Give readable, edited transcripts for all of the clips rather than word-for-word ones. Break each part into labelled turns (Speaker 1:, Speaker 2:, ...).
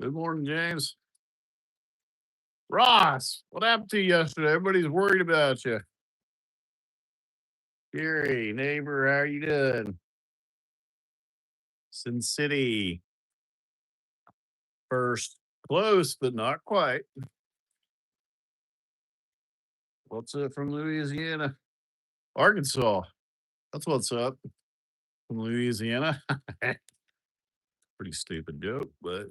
Speaker 1: Good morning, James. Ross, what happened to you yesterday? Everybody's worried about you. Gary, neighbor, how you doing? Sin City, first. Close, but not quite. What's up from Louisiana? Arkansas. That's what's up from Louisiana. Pretty stupid joke, but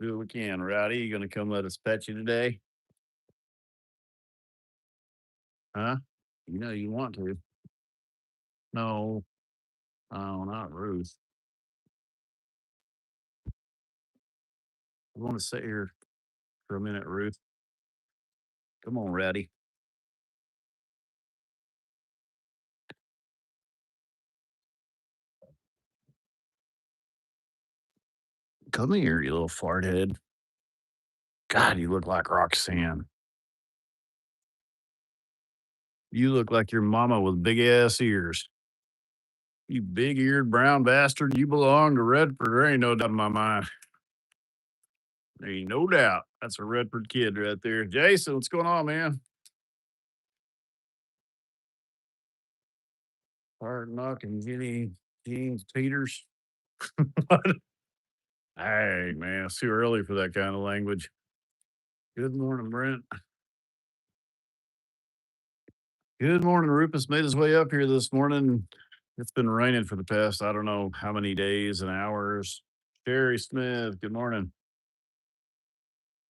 Speaker 1: do what we can. Rowdy, you gonna come let us pet you today? Huh? You know you want to. No, oh, not Ruth. I want to sit here for a minute, Ruth. Come on, Rowdy. Come here, you little fart head. God, you look like Roxanne. You look like your mama with big ass ears. You big eared brown bastard. You belong to Redford. There ain't no doubt in my mind. There ain't no doubt. That's a Redford kid right there. Jason, what's going on, man? Hard knocking Jenny James Peters. Hey, man, it's too early for that kind of language. Good morning, Brent. Good morning. Rufus made his way up here this morning. It's been raining for the past, I don't know how many days and hours. Sherry Smith, good morning.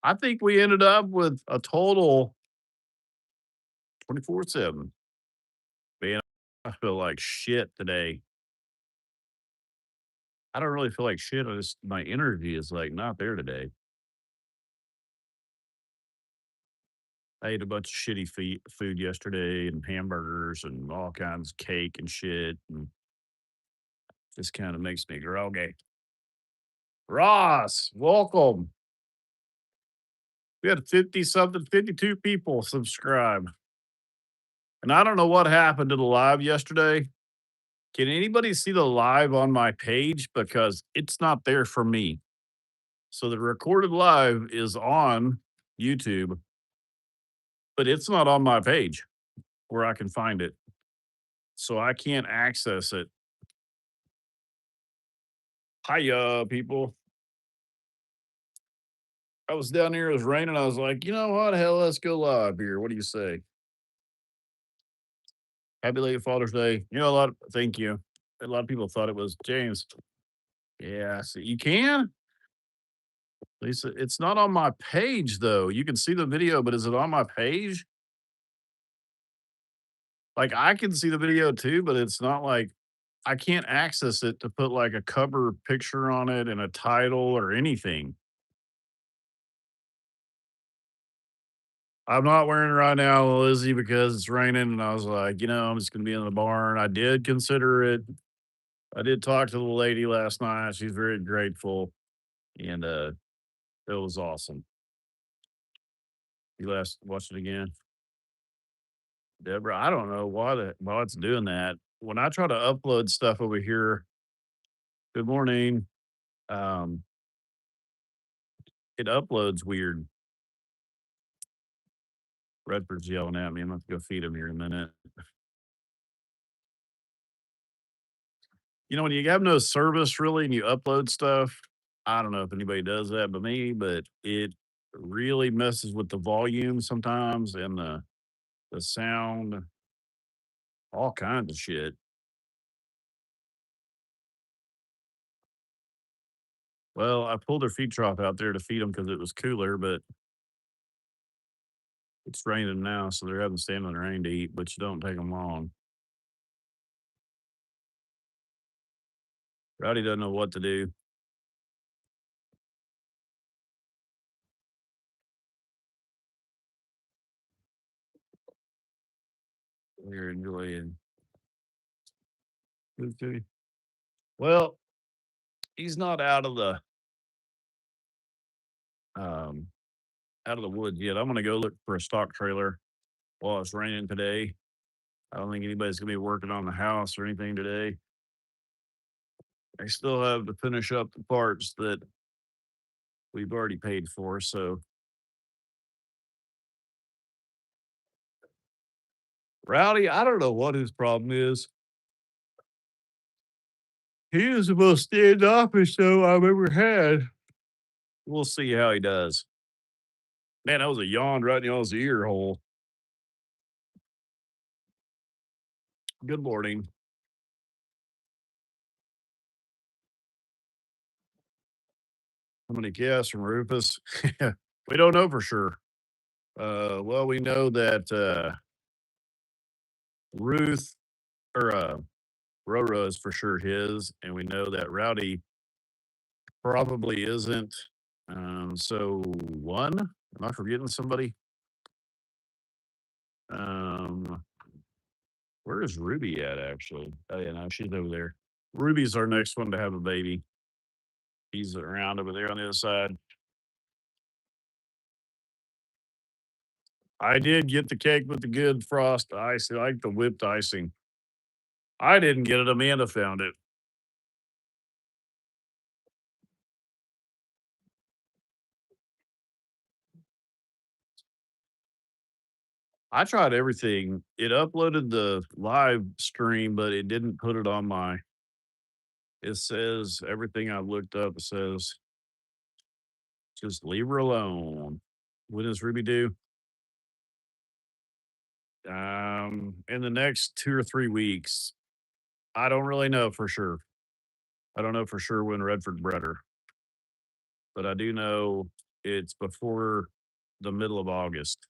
Speaker 1: I think we ended up with a total 24/7. Man, I feel like shit today. I don't really feel like shit. My energy is like not there today. I ate a bunch of shitty food yesterday and hamburgers and all kinds of cake and shit. And just kind of makes me groggy. Ross, welcome. We had 50 something, 52 people subscribe. And I don't know what happened to the live yesterday. Can anybody see the live on my page? Because it's not there for me. So the recorded live is on YouTube, but it's not on my page where I can find it. So I can't access it. Hiya, people. I was down here, it was raining. I was like, you know what? Hell, let's go live here. What do you say? Happy late Father's Day. Thank you. A lot of people thought it was James. Yeah, so you can? Lisa, it's not on my page though. You can see the video, but is it on my page? Like I can see the video too, but it's not like I can't access it to put like a cover picture on it and a title or anything. I'm not wearing it right now, Lizzie, because it's raining. And I was like, I'm just going to be in the barn. I did consider it. I did talk to the lady last night. She's very grateful. And it was awesome. You last watched it again? Deborah, I don't know why it's doing that. When I try to upload stuff over here, good morning. Um, it uploads weird. Redford's yelling at me. I'm going to go feed him here in a minute. When you have no service really and you upload stuff, I don't know if anybody does that but me, but it really messes with the volume sometimes and the sound, all kinds of shit. Well, I pulled their feed trough out there to feed them because it was cooler, but it's raining now, so they're having to stand in the rain to eat, but you don't take them long. Rowdy doesn't know what to do. You're enjoying. Okay. Well, he's not um out of the woods yet. I'm gonna go look for a stock trailer while it's raining today. I don't think anybody's gonna be working on the house or anything today. I still have to finish up the parts that we've already paid for. So, Rowdy, I don't know what his problem is. He is the most standoffish though I've ever had. We'll see how he does. Man, that was a yawn right in y'all's ear hole. Good morning. How many guests from Rufus? We don't know for sure. Well, we know that Ruth or Roro is for sure his, and we know that Rowdy probably isn't. So one, am I forgetting somebody? Um, where is Ruby at actually? Oh yeah, no, she's over there. Ruby's our next one to have a baby. He's around over there on the other side. I did get the cake with the good frost ice. I like the whipped icing. I didn't get it. Amanda found it. I tried everything. It uploaded the live stream, but it didn't put it on my. It says everything I looked up. It says just leave her alone. When does Ruby do? In the next 2 or 3 weeks. I don't really know for sure. I don't know for sure when Redford bred her, but I do know it's before the middle of August.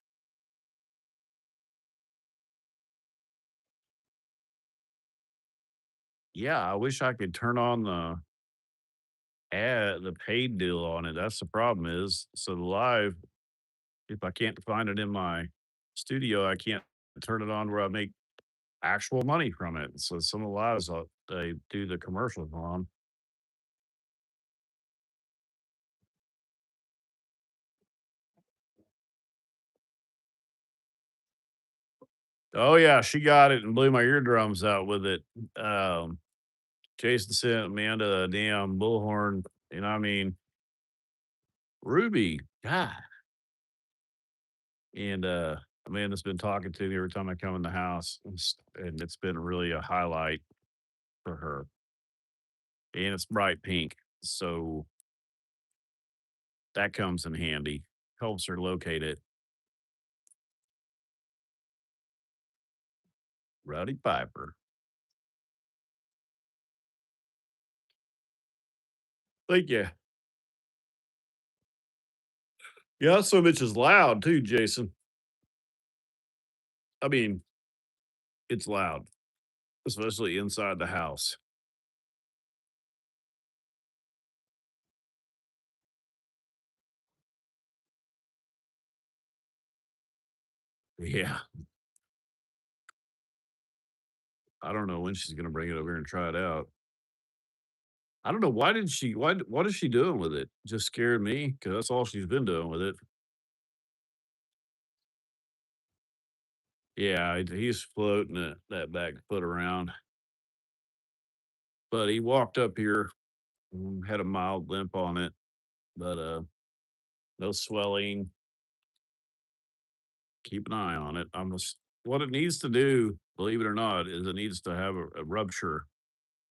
Speaker 1: Yeah, I wish I could turn on the paid deal on it. That's the problem is so the live, if I can't find it in my studio, I can't turn it on where I make actual money from it. So some of the lives they do the commercials on. Oh yeah, she got it and blew my eardrums out with it. Um, Jason sent Amanda a damn bullhorn, and I mean Ruby, God, and Amanda's been talking to me every time I come in the house, and it's been really a highlight for her. And it's bright pink, so that comes in handy. Helps her locate it. Rowdy Piper. Thank you. Yeah, so much is loud too, Jason. I mean, it's loud, especially inside the house. Yeah. I don't know when she's gonna bring it over here and try it out. I don't know what is she doing with it? Just scared me because that's all she's been doing with it. Yeah, he's floating that back foot around. But he walked up here, had a mild limp on it, but no swelling. Keep an eye on it. What it needs to do, believe it or not, is it needs to have a rupture.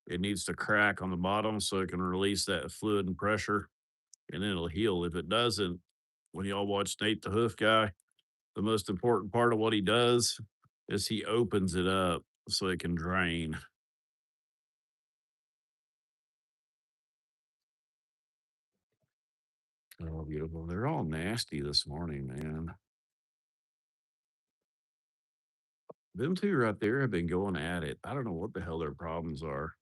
Speaker 1: It needs to crack on the bottom so it can release that fluid and pressure, and then it'll heal. If it doesn't, when y'all watch Nate the Hoof Guy, the most important part of what he does is he opens it up so it can drain. Oh, beautiful. They're all nasty this morning, man. Them two right there have been going at it. I don't know what the hell their problems are.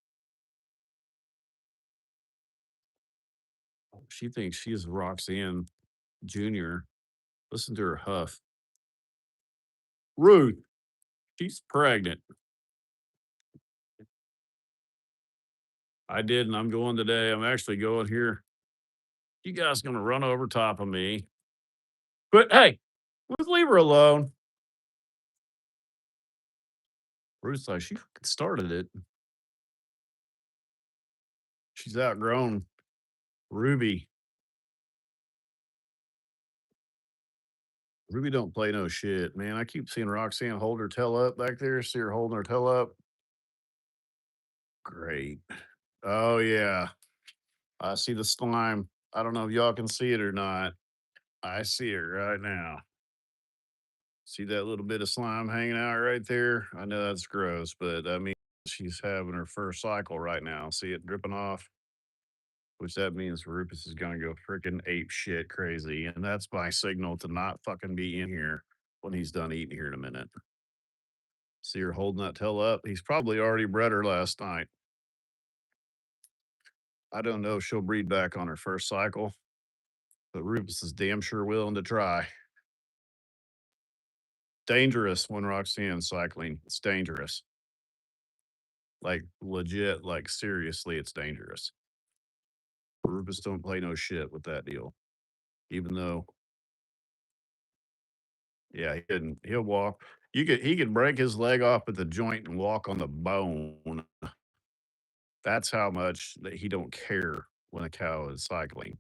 Speaker 1: She thinks she's Roxanne Jr. Listen to her huff. Ruth, she's pregnant. I did, and I'm going today. I'm actually going here. You guys gonna run over top of me. But hey, let's leave her alone. Ruth's like, she fucking started it. She's outgrown Ruby. Ruby don't play no shit, man. I keep seeing Roxanne hold her tail up back there. See her holding her tail up. Great. Oh yeah. I see the slime. I don't know if y'all can see it or not. I see it right now. See that little bit of slime hanging out right there? I know that's gross, but I mean, she's having her first cycle right now. See it dripping off, which that means Rufus is going to go freaking ape shit crazy. And that's my signal to not fucking be in here when he's done eating here in a minute. See her holding that tail up? He's probably already bred her last night. I don't know if she'll breed back on her first cycle, but Rufus is damn sure willing to try. Dangerous when Roxanne's cycling. It's dangerous. Like legit, like seriously, it's dangerous. Rufus don't play no shit with that deal. Even though, yeah, he'll walk. He could break his leg off at the joint and walk on the bone. That's how much that he don't care when a cow is cycling.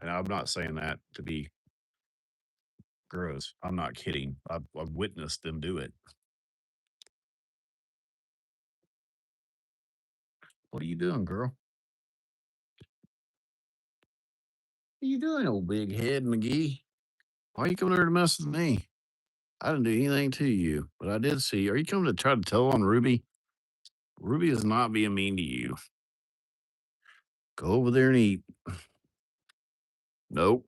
Speaker 1: And I'm not saying that to be gross. I'm not kidding. I've witnessed them do it. What are you doing, girl? What are you doing, old big head McGee? Why are you coming over to mess with me? I didn't do anything to you, but I did see. Are you coming to try to tell on Ruby? Ruby is not being mean to you. Go over there and eat. Nope.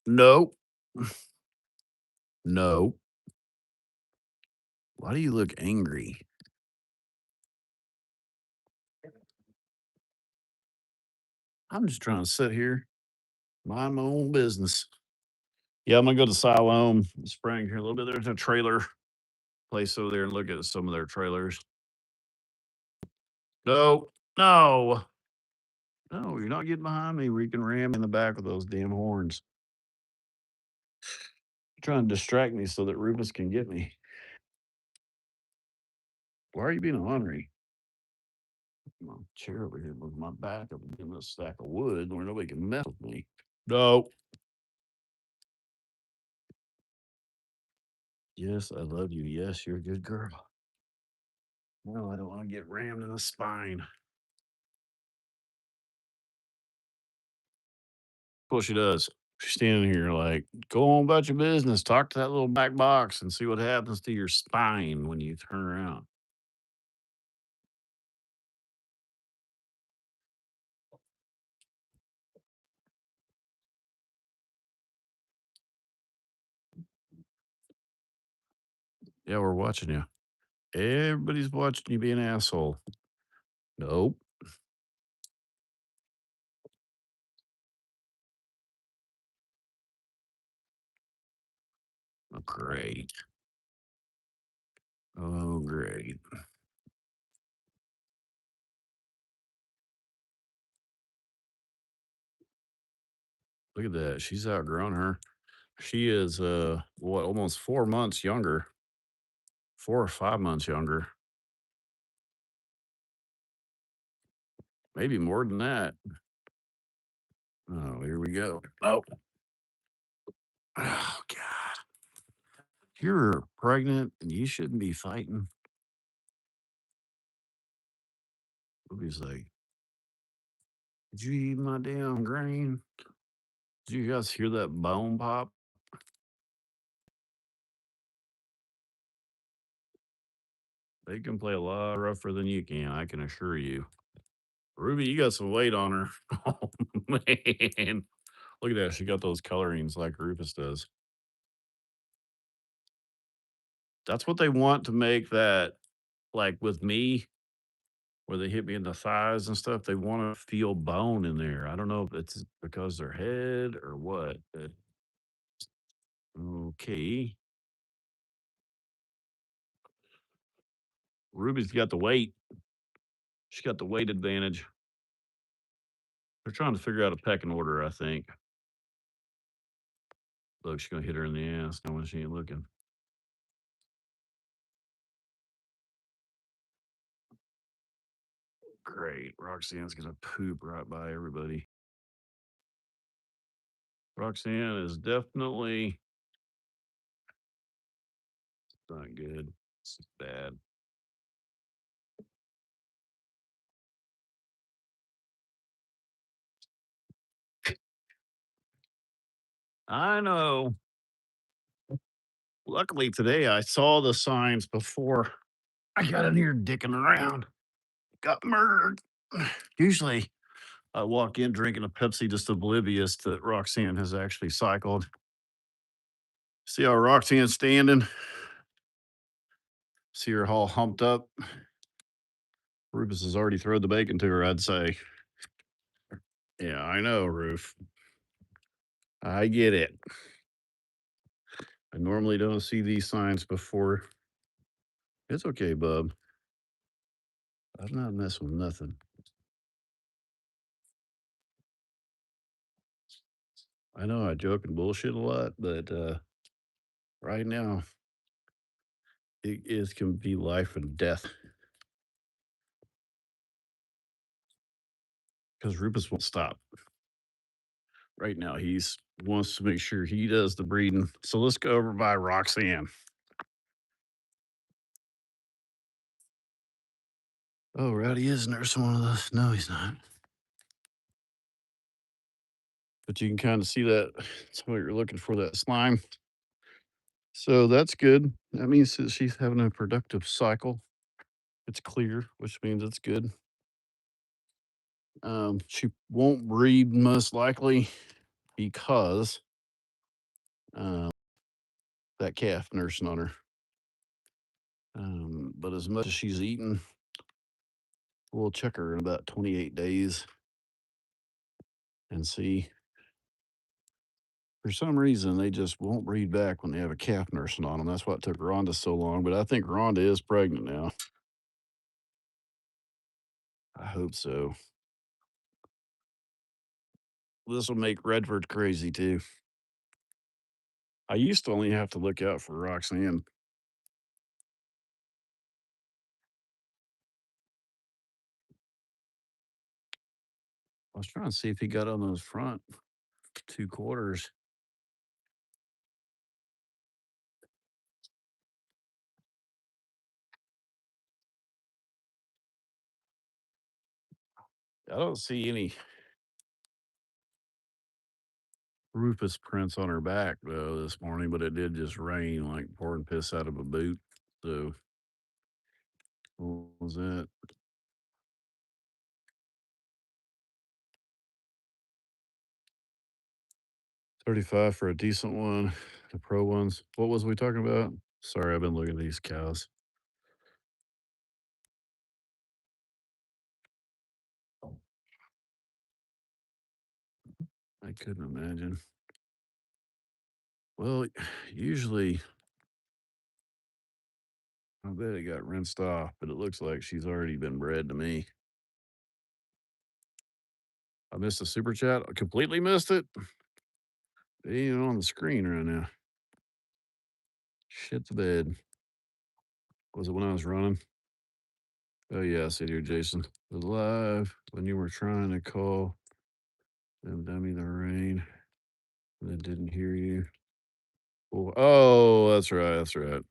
Speaker 1: Nope. No. Why do you look angry? I'm just trying to sit here, mind my own business. Yeah, I'm gonna go to Siloam Spring here a little bit. There's a trailer place over there and look at some of their trailers. No, no, no, you're not getting behind me where you can ram in the back with those damn horns. You're trying to distract me so that Rufus can get me. Why are you being ornery? My chair over here with my back up against a stack of wood where nobody can mess with me. No. Yes, I love you. Yes, you're a good girl. No, I don't want to get rammed in the spine. Of course she does. She's standing here like, go on about your business. Talk to that little black box and see what happens to your spine when you turn around. Yeah, we're watching you. Everybody's watching you be an asshole. Nope. Oh, great. Oh, great. Look at that. She's outgrown her. She is what, almost 4 months younger. 4 or 5 months younger. Maybe more than that. Oh, here we go. Oh, oh God. You're pregnant and you shouldn't be fighting. Ruby's like, did you eat my damn grain? Did you guys hear that bone pop? They can play a lot rougher than you can, I can assure you. Ruby, you got some weight on her. Oh, man. Look at that. She got those colorings like Rufus does. That's what they want to make that, like with me, where they hit me in the thighs and stuff. They want to feel bone in there. I don't know if it's because their head or what. But okay. Ruby's got the weight. She's got the weight advantage. They're trying to figure out a pecking order, I think. Look, she's gonna hit her in the ass. No one she ain't looking. Great. Roxanne's gonna poop right by everybody. Roxanne is definitely not good. This is bad. I know. Luckily today I saw the signs before I got in here dicking around. Got murdered. Usually I walk in drinking a Pepsi just oblivious that Roxanne has actually cycled. See how Roxanne's standing? See her all humped up? Rufus has already thrown the bacon to her, I'd say. Yeah, I know, Roof. I get it. I normally don't see these signs before. It's okay, bub. I'm not messing with nothing. I know I joke and bullshit a lot, but right now it can be life and death because Rufus won't stop. Right now, he's wants to make sure he does the breeding. So let's go over by Roxanne. Oh, Rowdy is nursing one of those. No, he's not. But you can kind of see that. That's what you're looking for, that slime. So that's good. That means that she's having a productive cycle. It's clear, which means it's good. She won't breed most likely because um, that calf nursing on her. But as much as she's eating, we'll check her in about 28 days and see. For some reason, they just won't breed back when they have a calf nursing on them. That's what took Rhonda so long. But I think Rhonda is pregnant now. I hope so. This will make Redford crazy too. I used to only have to look out for Roxanne. I was trying to see if he got on those front 2 quarters. I don't see any Rufus prints on her back though this morning, but it did just rain like pouring piss out of a boot. So what was that? 35 for a decent one. The pro ones. What was we talking about? Sorry, I've been looking at these cows. I couldn't imagine. Well, usually I bet it got rinsed off, but it looks like she's already been bred to me. I missed a super chat. I completely missed it. It ain't on the screen right now. Shit the bed. Was it when I was running? Oh yeah, I see here, Jason. Was live when you were trying to call them dummy the rain. They didn't hear you. Oh, that's right. That's right.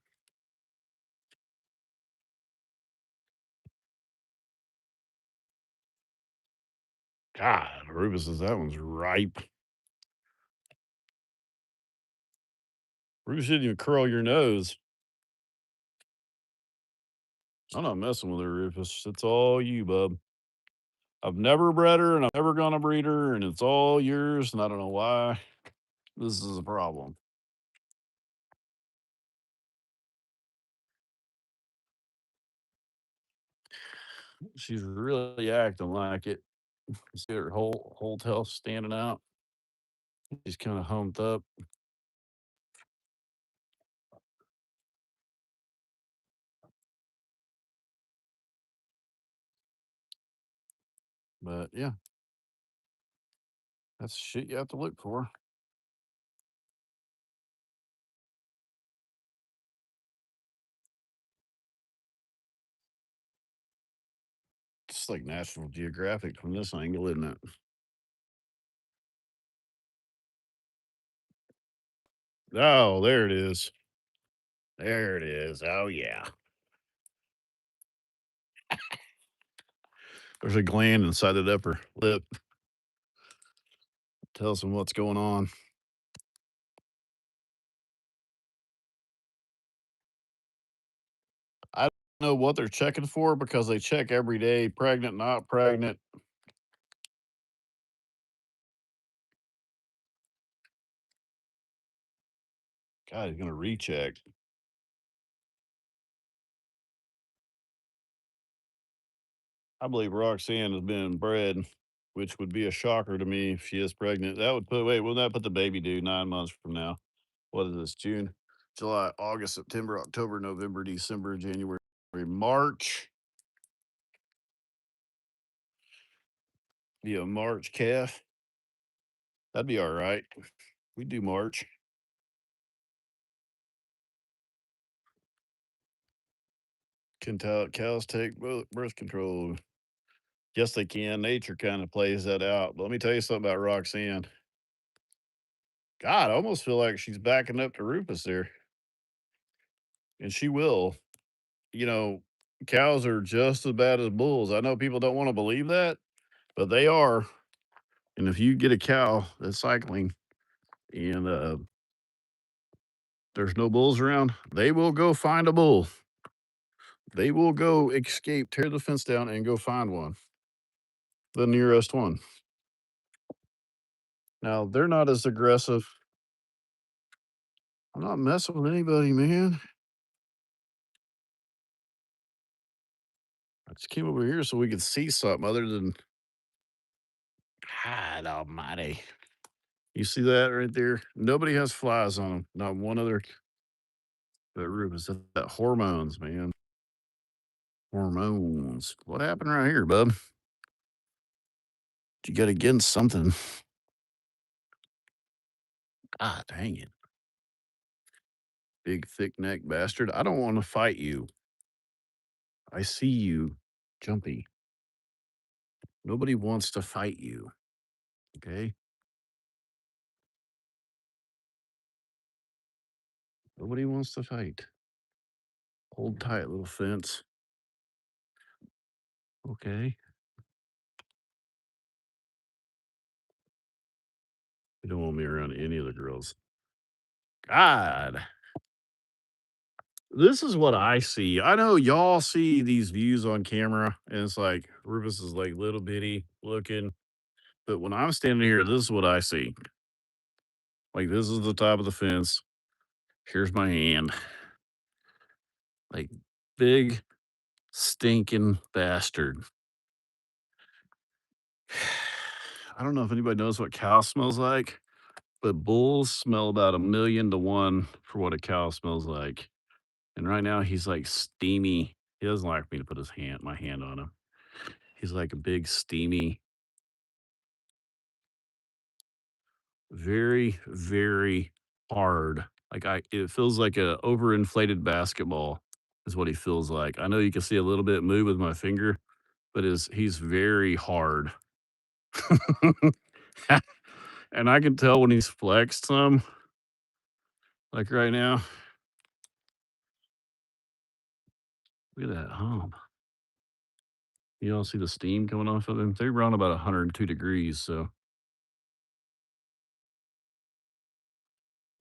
Speaker 1: God, Rufus says that one's ripe. Rufus didn't even curl your nose. I'm not messing with her, Rufus. It's all you, bub. I've never bred her and I'm never gonna breed her, and it's all yours, and I don't know why this is a problem. She's really acting like it. See her whole tail standing out. She's kind of humped up. But yeah, that's shit you have to look for. It's like National Geographic from this angle, isn't it? Oh, there it is. There it is. Oh, yeah. There's a gland inside that upper lip. Tells them what's going on. I don't know what they're checking for because they check every day, pregnant, not pregnant. God, he's gonna recheck. I believe Roxanne has been bred, which would be a shocker to me if she is pregnant. That would put wouldn't that put the baby due 9 months from now? What is this? June, July, August, September, October, November, December, January, March. Be a March calf. That'd be all right. We do March. Can cows take birth control? Yes, they can. Nature kind of plays that out. But let me tell you something about Roxanne. God, I almost feel like she's backing up to Rufus there, and she will. You know, cows are just as bad as bulls. I know people don't want to believe that, but they are. And if you get a cow that's cycling and there's no bulls around, they will go find a bull. They will go escape, tear the fence down, and go find one, the nearest one. Now, they're not as aggressive. I'm not messing with anybody, man. I just came over here so we could see something other than God Almighty. You see that right there? Nobody has flies on them. Not one other. But Rufus, that hormones, man. Hormones. What happened right here, bub? You got against something. Ah, dang it. Big, thick neck bastard. I don't want to fight you. I see you, Jumpy. Nobody wants to fight you. Okay? Nobody wants to fight. Hold tight, little fence. Okay. You don't want me around any of the girls. God. This is what I see. I know y'all see these views on camera, and it's like Rufus is like little bitty looking. But when I'm standing here, this is what I see. Like this is the top of the fence. Here's my hand. Like big stinking bastard. I don't know if anybody knows what cow smells like, but bulls smell about 1,000,000 to 1 for what a cow smells like. And right now he's like steamy. He doesn't like me to put my hand on him. He's like a big steamy, very, very hard. It feels like a overinflated basketball is what he feels like. I know you can see a little bit move with my finger, but he's very hard. And I can tell when he's flexed some, like right now. Look at that hump. You don't see the steam coming off of him. They're around about 102 degrees, so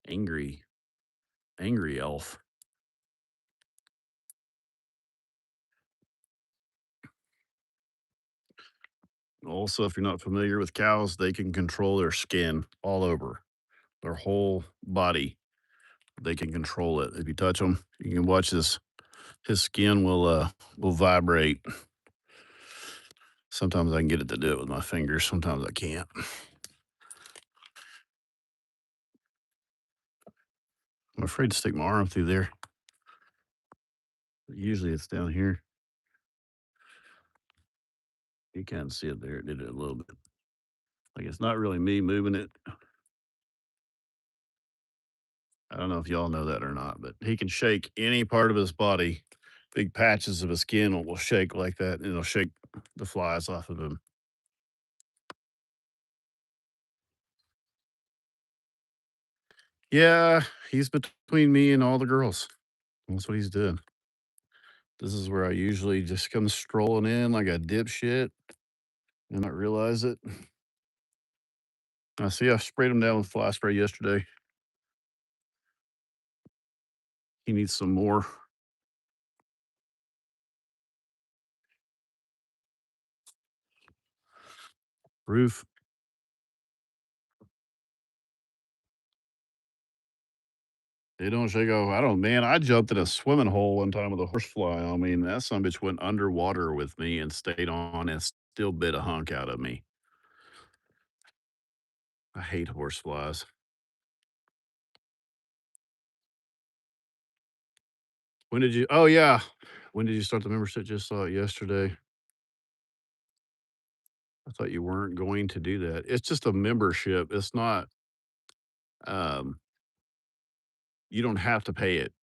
Speaker 1: angry, angry elf. Also, if you're not familiar with cows, they can control their skin all over their whole body. They can control it. If you touch them, you can watch his skin will vibrate. Sometimes I can get it to do it with my fingers. Sometimes I can't. I'm afraid to stick my arm through there. Usually it's down here. You can't see it there. It did it a little bit. Like it's not really me moving it. I don't know if y'all know that or not, but he can shake any part of his body. Big patches of his skin will shake like that, and it'll shake the flies off of him. Yeah, he's between me and all the girls. That's what he's doing. This is where I usually just come strolling in like a dipshit and not realize it. I see I sprayed him down with fly spray yesterday. He needs some more. Roof. They don't shake off. I don't, man. I jumped in a swimming hole one time with a horsefly on me, and that son bitch went underwater with me and stayed on and still bit a hunk out of me. I hate horseflies. When did you? Oh yeah, when did you start the membership? Just saw it yesterday. I thought you weren't going to do that. It's just a membership. It's not. Um, you don't have to pay it.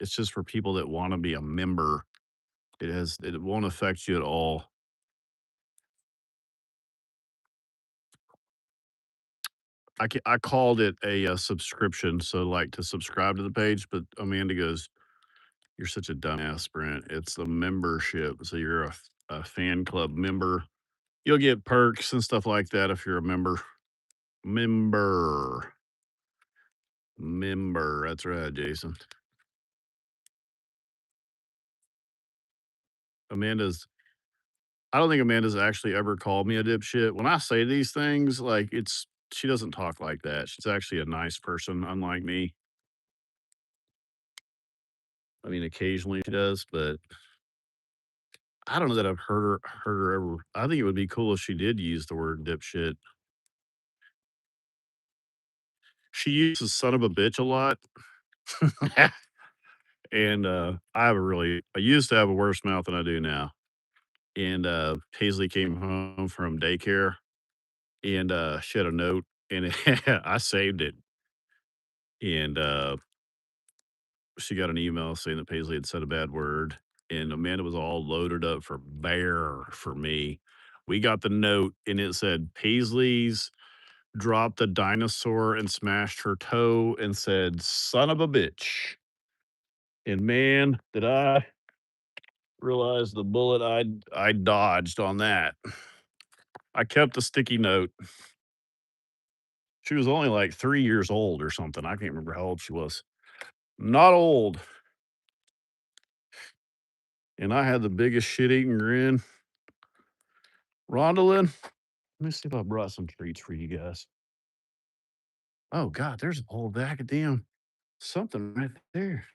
Speaker 1: It's just for people that want to be a member. It has. It won't affect you at all. I called it a, subscription, so, like, to subscribe to the page, but Amanda goes, "You're such a dumbass, Brent. It's a membership, so you're a fan club member. You'll get perks and stuff like that if you're a member." Member. Member. That's right, Jason. Amanda's I don't think Amanda's actually ever called me a dipshit. When I say these things, like, it's she doesn't talk like that. She's actually a nice person, unlike me. I mean, occasionally she does, but I don't know that I've heard her ever. I think it would be cool if she did use the word dipshit. She uses son of a bitch a lot. And I used to have a worse mouth than I do now. And Paisley came home from daycare and she had a note and I saved it. And she got an email saying that Paisley had said a bad word. And Amanda was all loaded up for bear for me. We got the note and it said Paisley's dropped a dinosaur and smashed her toe and said, "Son of a bitch." And man, did I realize the bullet I dodged on that. I kept the sticky note. She was only like 3 years old or something. I can't remember how old she was. Not old. And I had the biggest shit-eating grin. Rondalyn, let me see if I brought some treats for you guys. Oh god, there's a whole bag of damn something right there.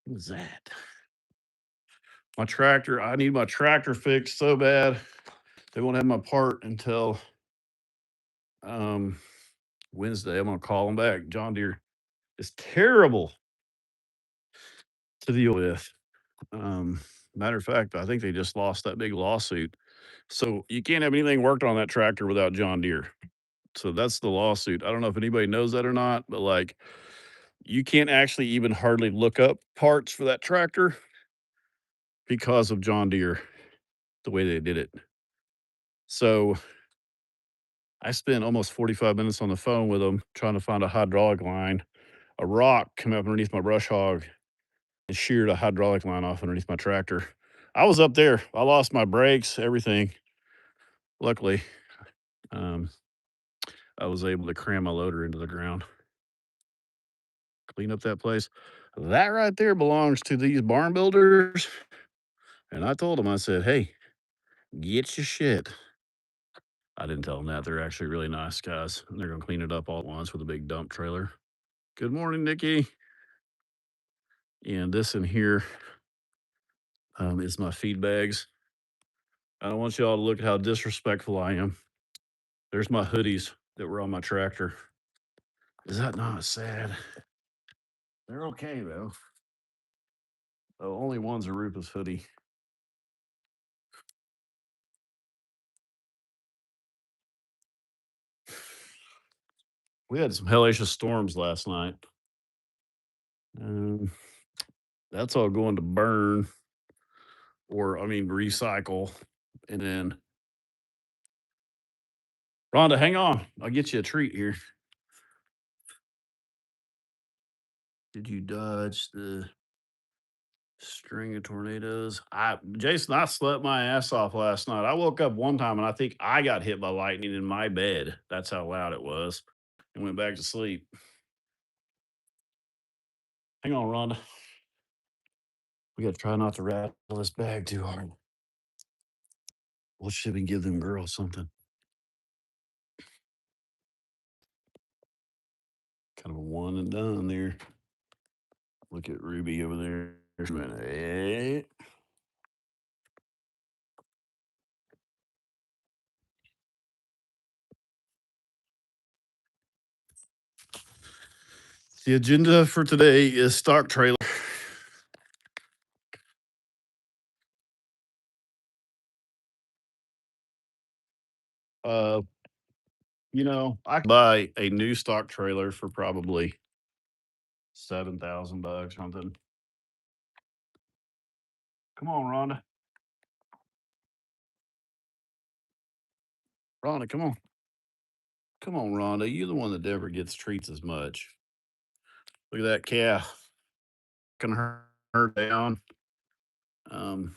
Speaker 1: What was that? My tractor, I need my tractor fixed so bad. They won't have my part until um Wednesday. I'm gonna call them back. John Deere is terrible to deal with. Um, Matter of fact, I think they just lost that big lawsuit. So you can't have anything worked on that tractor without John Deere. So that's the lawsuit. I don't know if anybody knows that or not, but like you can't actually even hardly look up parts for that tractor because of John Deere, the way they did it. So I spent almost 45 minutes on the phone with them trying to find a hydraulic line. A rock came up underneath my brush hog and sheared a hydraulic line off underneath my tractor. I was up there. I lost my brakes, everything. Luckily, um, I was able to cram my loader into the ground, clean up that place. That right there belongs to these barn builders. And I told them, I said, "Hey, get your shit." I didn't tell them that. They're actually really nice guys. And they're going to clean it up all at once with a big dump trailer. Good morning, Nikki. And this in here is my feed bags. I don't want y'all to look at how disrespectful I am. There's my hoodies that were on my tractor. Is that not sad? They're okay though. The only one's a Rufus hoodie. We had some hellacious storms last night. Um, that's all going to burn. or I mean, recycle. And then, Rhonda, hang on. I'll get you a treat here. Did you dodge the string of tornadoes? Jason, I slept my ass off last night. I woke up one time and I think I got hit by lightning in my bed. That's how loud it was. And went back to sleep. Hang on, Rhonda. We gotta try not to rattle this bag too hard. We'll ship and give them girls something. Kind of a one and done there. Look at Ruby over there. There's a minute. The agenda for today is stock trailer. Uh, I could buy a new stock trailer for probably $7,000, something. Come on, Rhonda. Rhonda, come on. Come on, Rhonda. You're the one that never gets treats as much. Look at that calf. Can her down. Um,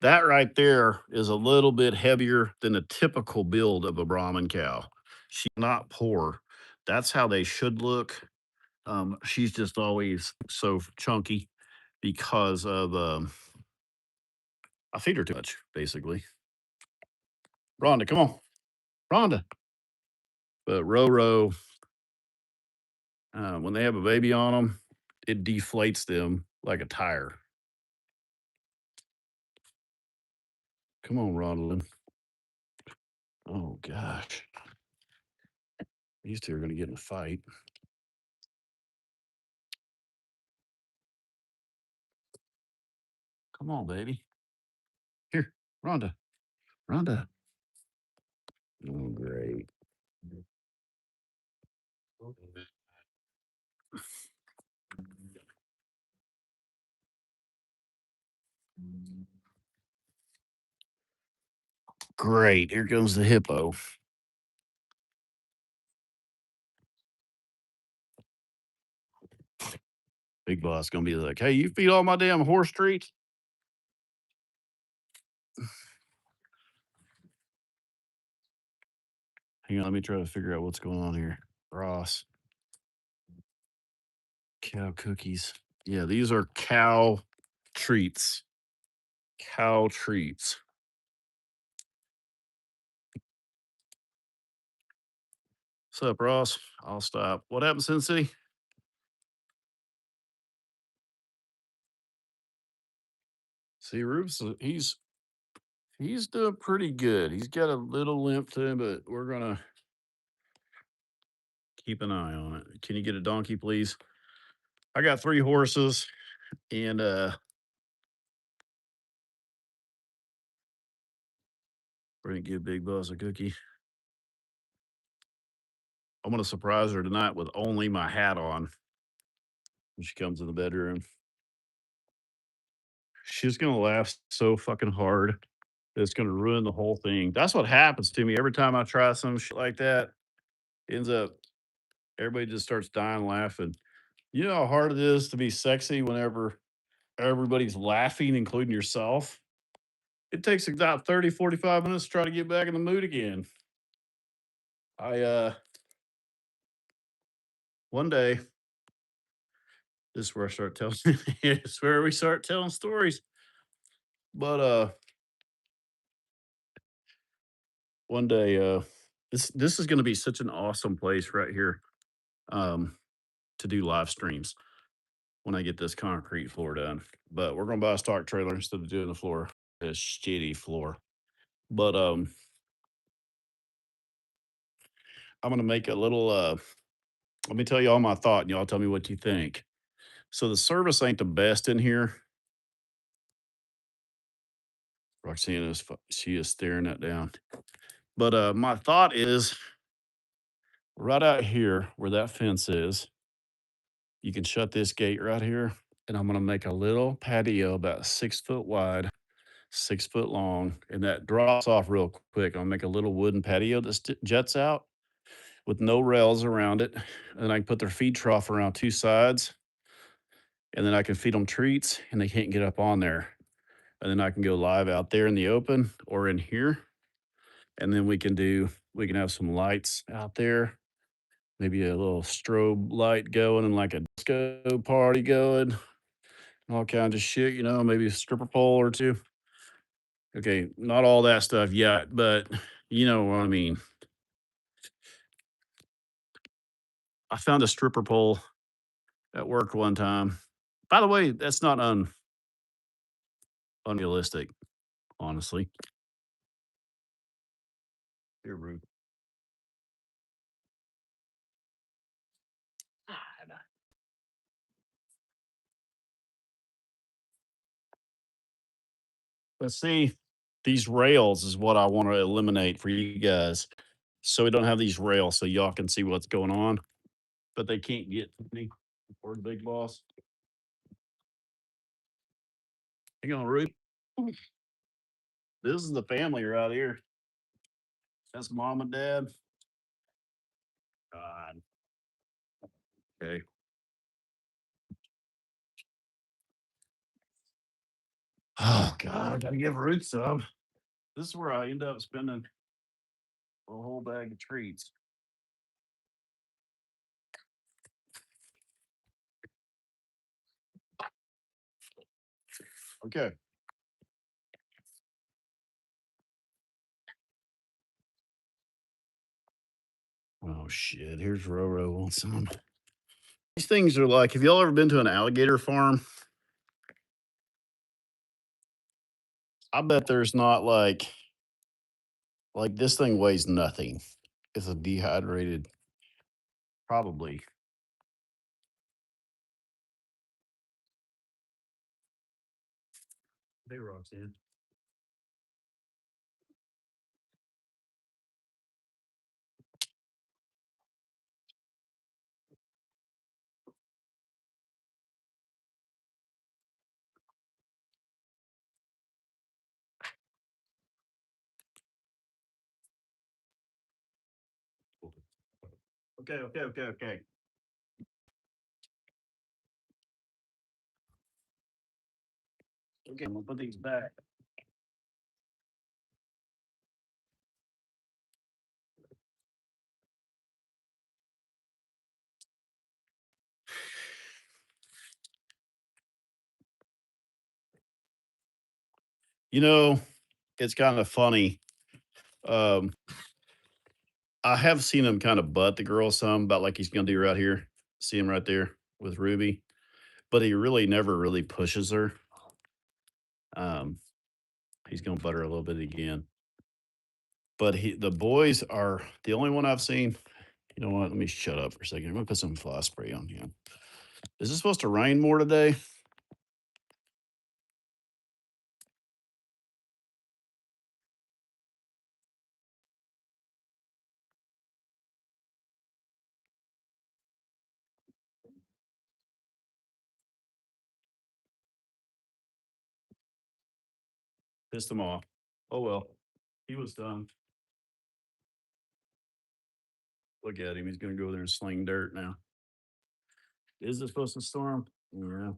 Speaker 1: that right there is a little bit heavier than a typical build of a Brahman cow. She's not poor. That's how they should look. She's just always so chunky because of I feed her too much, basically. Rhonda, come on, Rhonda. But Roro, when they have a baby on them, it deflates them like a tire. Come on, Rhonda. Oh gosh, these two are going to get in a fight. Come on, baby. Here, Rhonda. Rhonda. Oh, great. Great. Here comes the hippo. Big boss gonna be like, "Hey, you feed all my damn horse treats." Hang on, let me try to figure out what's going on here. Ross, cow cookies. Yeah, these are cow treats. Cow treats. What's up, Ross? I'll stop. What happened, Cincy? See, Rufus, he's doing pretty good. He's got a little limp to him, but we're gonna keep an eye on it. Can you get a donkey, please? I got 3 horses, and we're gonna give Big Boss a cookie. I'm gonna surprise her tonight with only my hat on when she comes in the bedroom. She's gonna laugh so fucking hard. It's gonna ruin the whole thing. That's what happens to me every time I try some shit like that. Ends up everybody just starts dying laughing. You know how hard it is to be sexy whenever everybody's laughing, including yourself? It takes about 30, 45 minutes to try to get back in the mood again. I One day, this is where I start telling it's where we start telling stories. But one day, this is gonna be such an awesome place right here. Um to do live streams when I get this concrete floor done. But we're gonna buy a stock trailer instead of doing the floor. A shitty floor. But I'm gonna make a little let me tell you all my thought and y'all tell me what you think. So the service ain't the best in here. Roxanne she is staring that down. But my thought is right out here where that fence is, you can shut this gate right here. And I'm gonna make a little patio about 6 foot wide 6 foot long, and that drops off real quick. I'll make a little wooden patio that jets out with no rails around it. And I can put their feed trough around two sides, and then I can feed them treats, and they can't get up on there. And then I can go live out there in the open or in here. And then we can have some lights out there, maybe a little strobe light going and like a disco party going, all kinds of shit, maybe a stripper pole or two. Okay, not all that stuff yet, but you know what I mean. I found a stripper pole at work one time. By the way, that's not unrealistic, honestly. You're rude. But see, these rails is what I want to eliminate for you guys. So we don't have these rails so y'all can see what's going on, but they can't get to me or the big boss. Hang on, Ruth. This is the family right here. That's mom and dad. God. Okay. Oh God, I gotta give Ruth some. This is where I end up spending a whole bag of treats. Okay. Oh shit. Here's Roro wants some. These things are like, have y'all ever been to an alligator farm? I bet there's not like this thing weighs nothing. It's a dehydrated, probably. They rocks in. Okay. Okay, I'm gonna put these back. You know, it's kind of funny. Um, I have seen him kind of butt the girl some about like he's gonna do right here. See him right there with Ruby, but he really never really pushes her. Um, he's gonna butt her a little bit again. But the boys are the only one I've seen. You know what? Let me shut up for a second. I'm gonna put some fly spray on him. Is it supposed to rain more today? Pissed him off. Oh well. He was done. Look at him. He's gonna go there and sling dirt now. Is it supposed to storm? Yeah.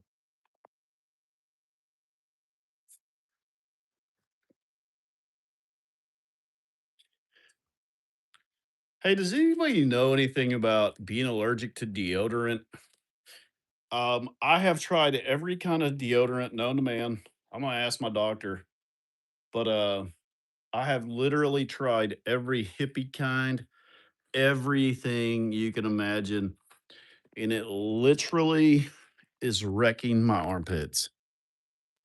Speaker 1: Hey, does anybody know anything about being allergic to deodorant? I have tried every kind of deodorant known to man. I'm gonna ask my doctor, but I have literally tried every hippie kind, everything you can imagine, and it literally is wrecking my armpits.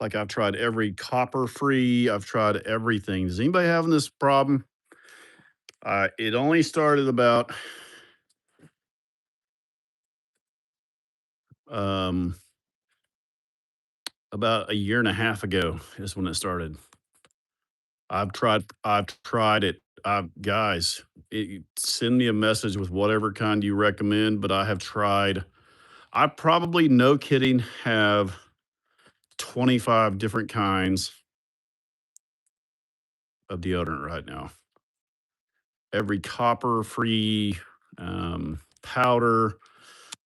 Speaker 1: Like I've tried every copper free, I've tried everything. Is anybody having this problem? It only started um about a year and a half ago is when it started. I've tried it. Guys, send me a message with whatever kind you recommend, but I have tried. I probably, no kidding, have 25 different kinds. of deodorant right now. Every copper free powder.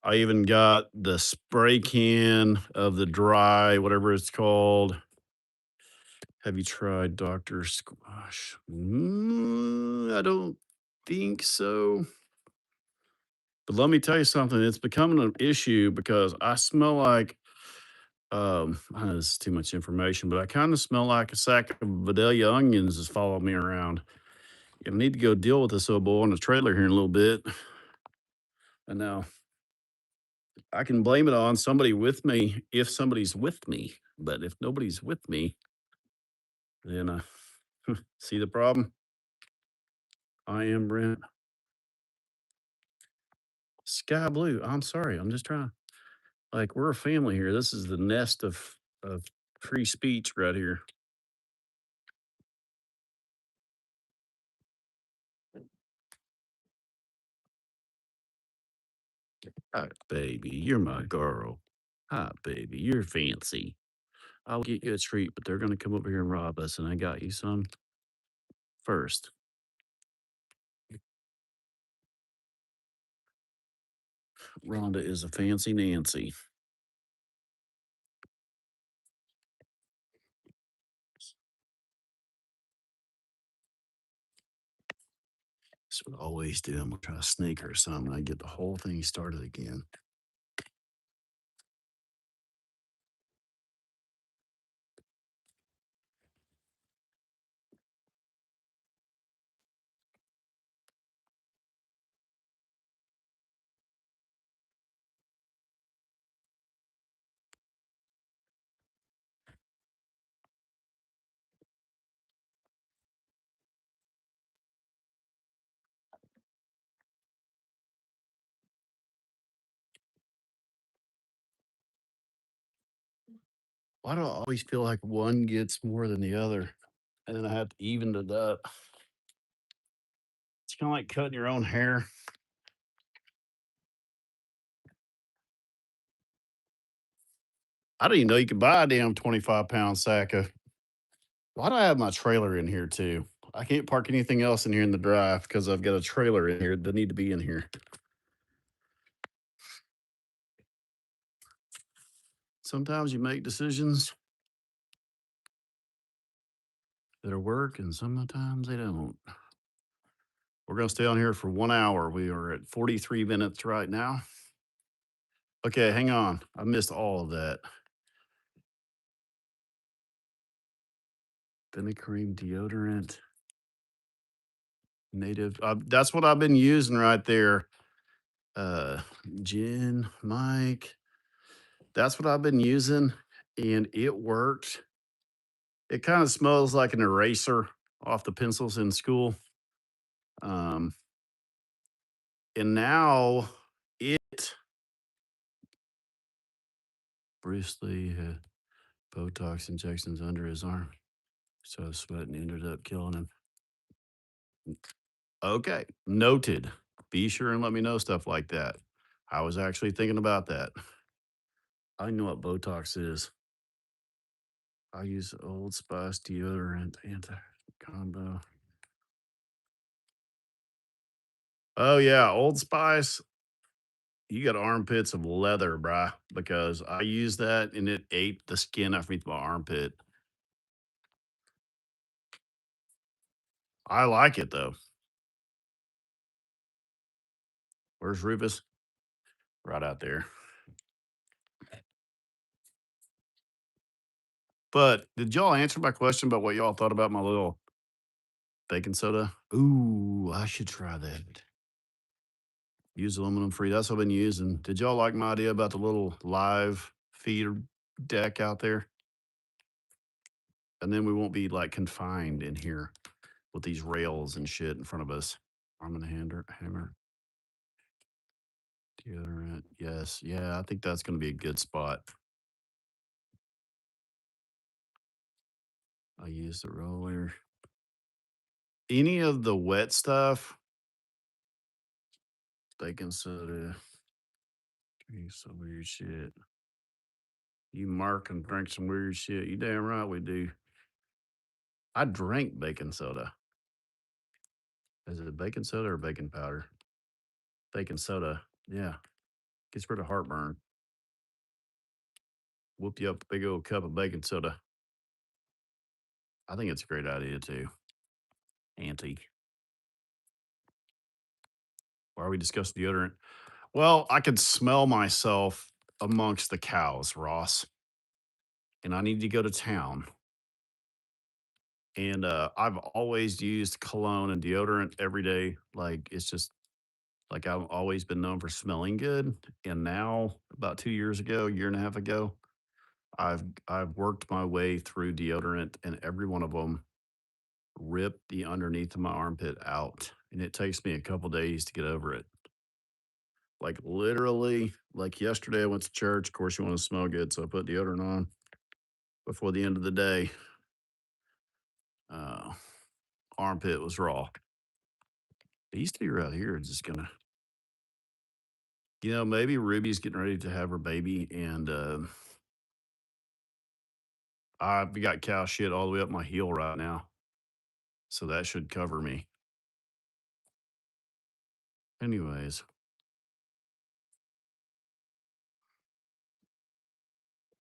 Speaker 1: I even got the spray can of the dry, whatever it's called. Have you tried Dr. Squash? I don't think so. But let me tell you something, it's becoming an issue because I smell like I know this is too much information, but I kind of smell like a sack of Vidalia onions is following me around. I need to go deal with this old boy on the trailer here in a little bit. And now I can blame it on somebody with me if somebody's with me. But if nobody's with me, then see the problem? I am Brent. Sky blue. I'm sorry. I'm just trying. Like we're a family here. This is the nest of free speech right here. Hi, baby. You're my girl. Hi, baby. You're fancy. I'll get you a treat, but they're gonna come over here and rob us, and I got you some first. Rhonda is a fancy Nancy. That's what I always do. I'm gonna try to sneak her some, and I get the whole thing started again. Why do I always feel like one gets more than the other, and then I have to even it up? It's kind of like cutting your own hair. I didn't even know you could buy a damn 25-pound sack of. Why do I have my trailer in here too? I can't park anything else in here in the drive because I've got a trailer in here that need to be in here. Sometimes you make decisions that'll work, and sometimes they don't. We're going to stay on here for 1 hour. We are at 43 minutes right now. Okay, hang on. I missed all of that. Cream deodorant, native. That's what I've been using right there. Uh, Jen, Mike. That's what I've been using, and it worked. It kind of smells like an eraser off the pencils in school. Um, and now it Bruce Lee had Botox injections under his arm. So sweating ended up killing him. Okay, noted. Be sure and let me know stuff like that. I was actually thinking about that. I know what Botox is. I use Old Spice deodorant anti combo. Oh yeah, Old Spice. You got armpits of leather, bruh, because I used that and it ate the skin underneath my armpit. I like it though. Where's Rufus? Right out there. But did y'all answer my question about what y'all thought about my little baking soda? Ooh, I should try that. Use aluminum free. That's what I've been using. Did y'all like my idea about the little live feeder deck out there? And then we won't be like confined in here with these rails and shit in front of us. Arm and hammer. Deodorant. Yes. Yeah, I think that's going to be a good spot. I use the roller. Any of the wet stuff, baking soda, drink some weird shit. You mark and drink some weird shit. You damn right we do. I drank baking soda. Is it baking soda or baking powder? Baking soda. Yeah. Gets rid of heartburn. Whoop you up a big old cup of baking soda. I think it's a great idea too. Auntie. Why are we discussing deodorant? Well, I could smell myself amongst the cows, Ross, and I need to go to town. And I've always used cologne and deodorant every day. Like it's just like I've always been known for smelling good. And now, about 2 years ago, year and a half ago, I've worked my way through deodorant, and every one of them ripped the underneath of my armpit out, and it takes me a couple days to get over it. Like literally, like yesterday, I went to church. Of course, you want to smell good, so I put deodorant on before the end of the day. Uh, Armpit was raw. These two right here are just gonna, maybe Ruby's getting ready to have her baby, and I've got cow shit all the way up my heel right now, so that should cover me. Anyways,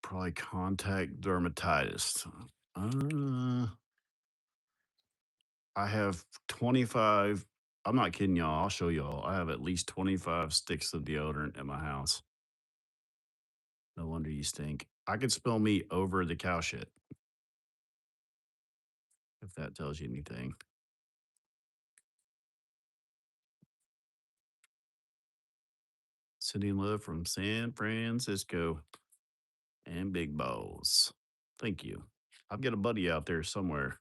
Speaker 1: probably contact dermatitis. Uh, I have 25. I'm not kidding y'all. I'll show y'all. I have at least 25 sticks of deodorant in my house. No wonder you stink. I could smell me over the cow shit, if that tells you anything. Sending love from San Francisco and Big Balls. Thank you. I've got a buddy out there somewhere.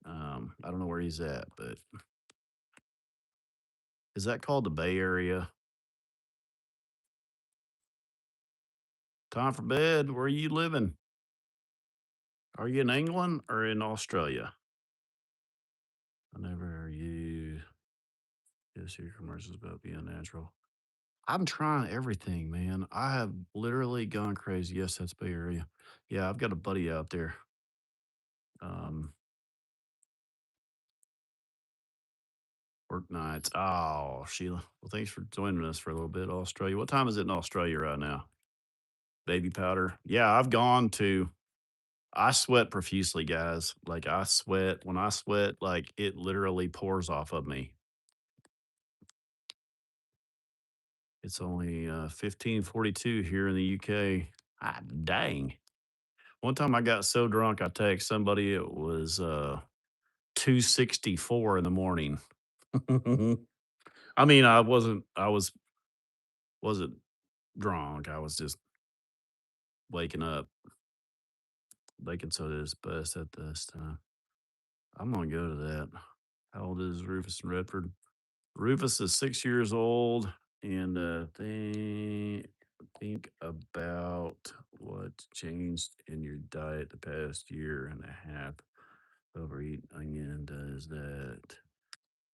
Speaker 1: I don't know where he's at, but is that called the Bay Area? Time for bed. Where are you living? Are you in England or in Australia? Whenever you yes, your commercials about being natural. I'm trying everything, man. I have literally gone crazy. Yes, that's Bay Area. Yeah, I've got a buddy out there. Um, Work nights. Oh, Sheila. Well, thanks for joining us for a little bit, Australia. What time is it in Australia right now? Baby powder. Yeah, I've gone to I sweat profusely, guys. Like I sweat. When I sweat, like it literally pours off of me. It's only 15:42 here in the UK. Ah, dang. One time I got so drunk I text somebody it was 2:64 in the morning. I mean, I wasn't drunk. I was just waking up. Baking soda is best at this time. I'm gonna go to that. How old is Rufus in Redford? Rufus is 6 years old, and think about what changed in your diet the past year and a half. Overeat onion does that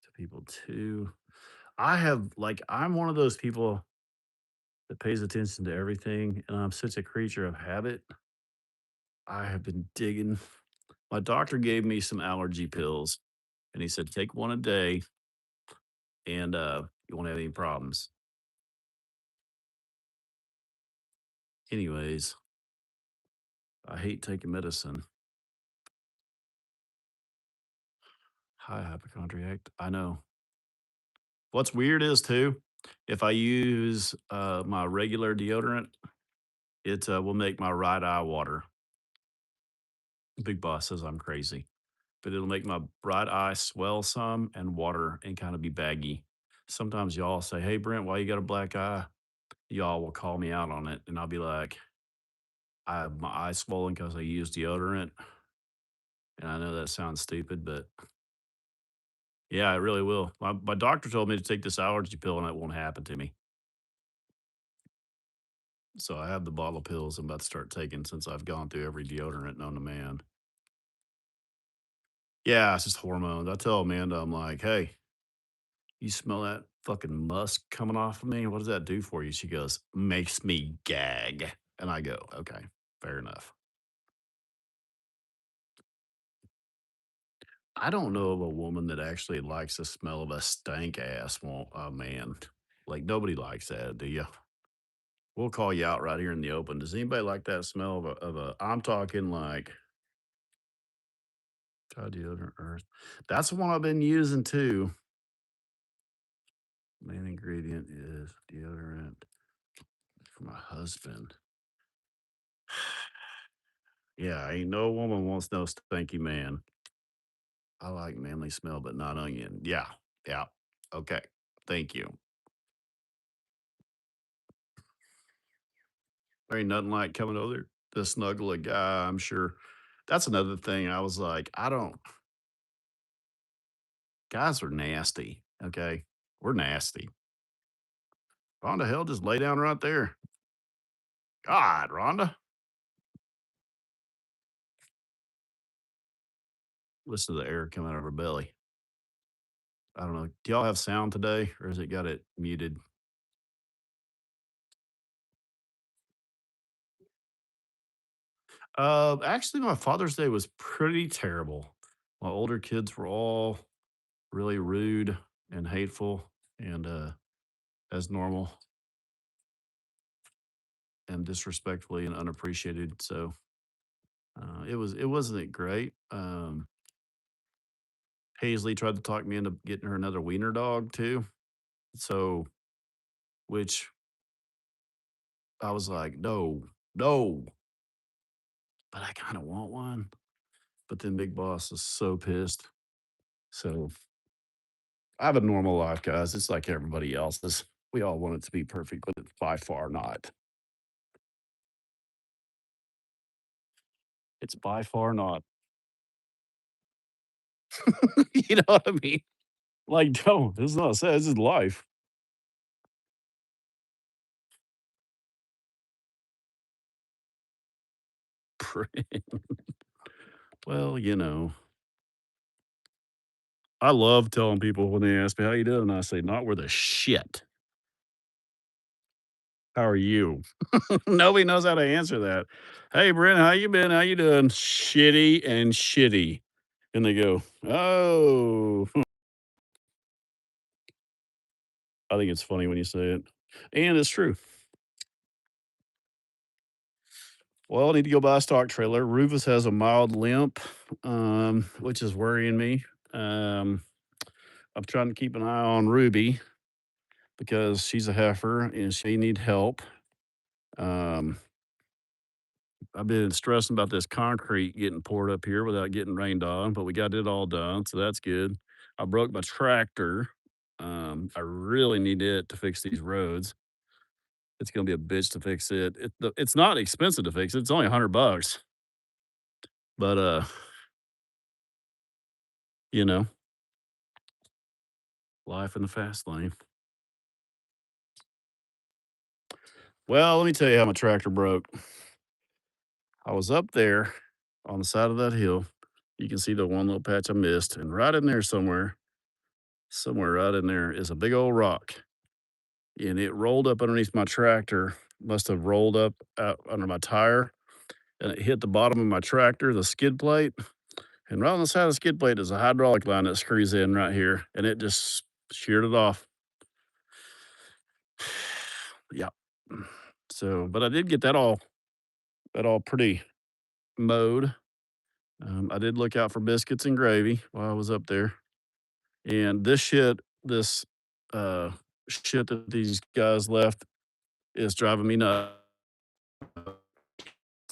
Speaker 1: to people too. I'm one of those people that pays attention to everything, and I'm such a creature of habit. I have been digging. My doctor gave me some allergy pills, and he said, take one a day, and you won't have any problems. Anyways, I hate taking medicine. High hypochondriac. I know. What's weird is too, if I use my regular deodorant, it will make my right eye water. Big boss says I'm crazy, but it'll make my right eye swell some and water and kind of be baggy. Sometimes y'all say, "Hey Brent, why you got a black eye?" Y'all will call me out on it, and I'll be like, "I have my eye swollen because I use deodorant." And I know that sounds stupid, but yeah, it really will. My doctor told me to take this allergy pill, and it won't happen to me. So I have the bottle of pills I'm about to start taking since I've gone through every deodorant known to man. Yeah, it's just hormones. I tell Amanda, I'm like, "Hey, you smell that fucking musk coming off of me? What does that do for you?" She goes, "Makes me gag." And I go, "Okay, fair enough." I don't know of a woman that actually likes the smell of a stank ass man. Like, nobody likes that, do you? We'll call you out right here in the open. Does anybody like that smell I'm talking like God deodorant earth. That's the one I've been using too. Main ingredient is deodorant for my husband. Yeah, ain't no woman wants no stinky man. I like manly smell, but not onion. Yeah, yeah. Okay. Thank you. There ain't nothing like coming over there to snuggle a guy, I'm sure. That's another thing. I was like, I don't guys are nasty. Okay. We're nasty. Rhonda, hell, just lay down right there. God, Rhonda. Listen to the air coming out of her belly. I don't know. Do y'all have sound today or has it got it muted? Actually, my Father's Day was pretty terrible. My older kids were all really rude and hateful and as normal and disrespectfully and unappreciated. So it wasn't great. Paisley tried to talk me into getting her another wiener dog too. So which I was like, no, no, but I kind of want one. But then Big Boss is so pissed. So I have a normal life, guys. It's like everybody else's. We all want it to be perfect, but it's by far not. It's by far not. You know what I mean? Like, no, this is not sad. This is life. Well, I love telling people when they ask me how you doing, I say, not worth a shit. How are you? Nobody knows how to answer that. Hey, Brent, how you been? How you doing? Shitty and shitty. And they go, oh, I think it's funny when you say it. And it's true. Well, I need to go buy a stock trailer. Rufus has a mild limp, which is worrying me. Um, I'm trying to keep an eye on Ruby because she's a heifer and she need help. Um, I've been stressing about this concrete getting poured up here without getting rained on, but we got it all done, so that's good. I broke my tractor. I really need it to fix these roads. It's gonna be a bitch to fix it. It's not expensive to fix it. It's only $100, but you know, life in the fast lane. Well, let me tell you how my tractor broke. I was up there on the side of that hill. You can see the one little patch I missed, and right in there somewhere right in there is a big old rock, and it rolled up underneath my tractor. Must have rolled up out under my tire, and it hit the bottom of my tractor, the skid plate. And right on the side of the skid plate is a hydraulic line that screws in right here, and it just sheared it off. Yeah. So, but I did get that all pretty mowed. I did look out for biscuits and gravy while I was up there. And this uh, shit that these guys left is driving me nuts.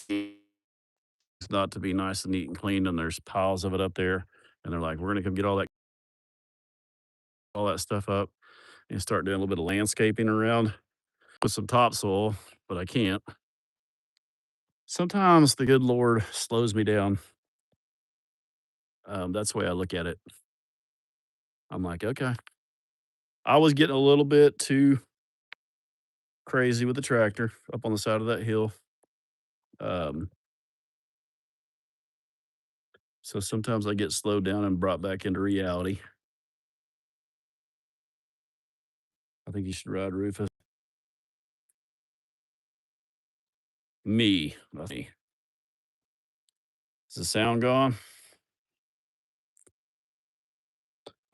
Speaker 1: It's not to be nice and neat and clean, and there's piles of it up there. And they're like, we're gonna come get all that stuff up and start doing a little bit of landscaping around with some topsoil, but I can't. Sometimes the good Lord slows me down. That's the way I look at it. I'm like, okay. I was getting a little bit too crazy with the tractor up on the side of that hill. Um, so sometimes I get slowed down and brought back into reality. I think you should ride Rufus. Me. That's me. Is the sound gone?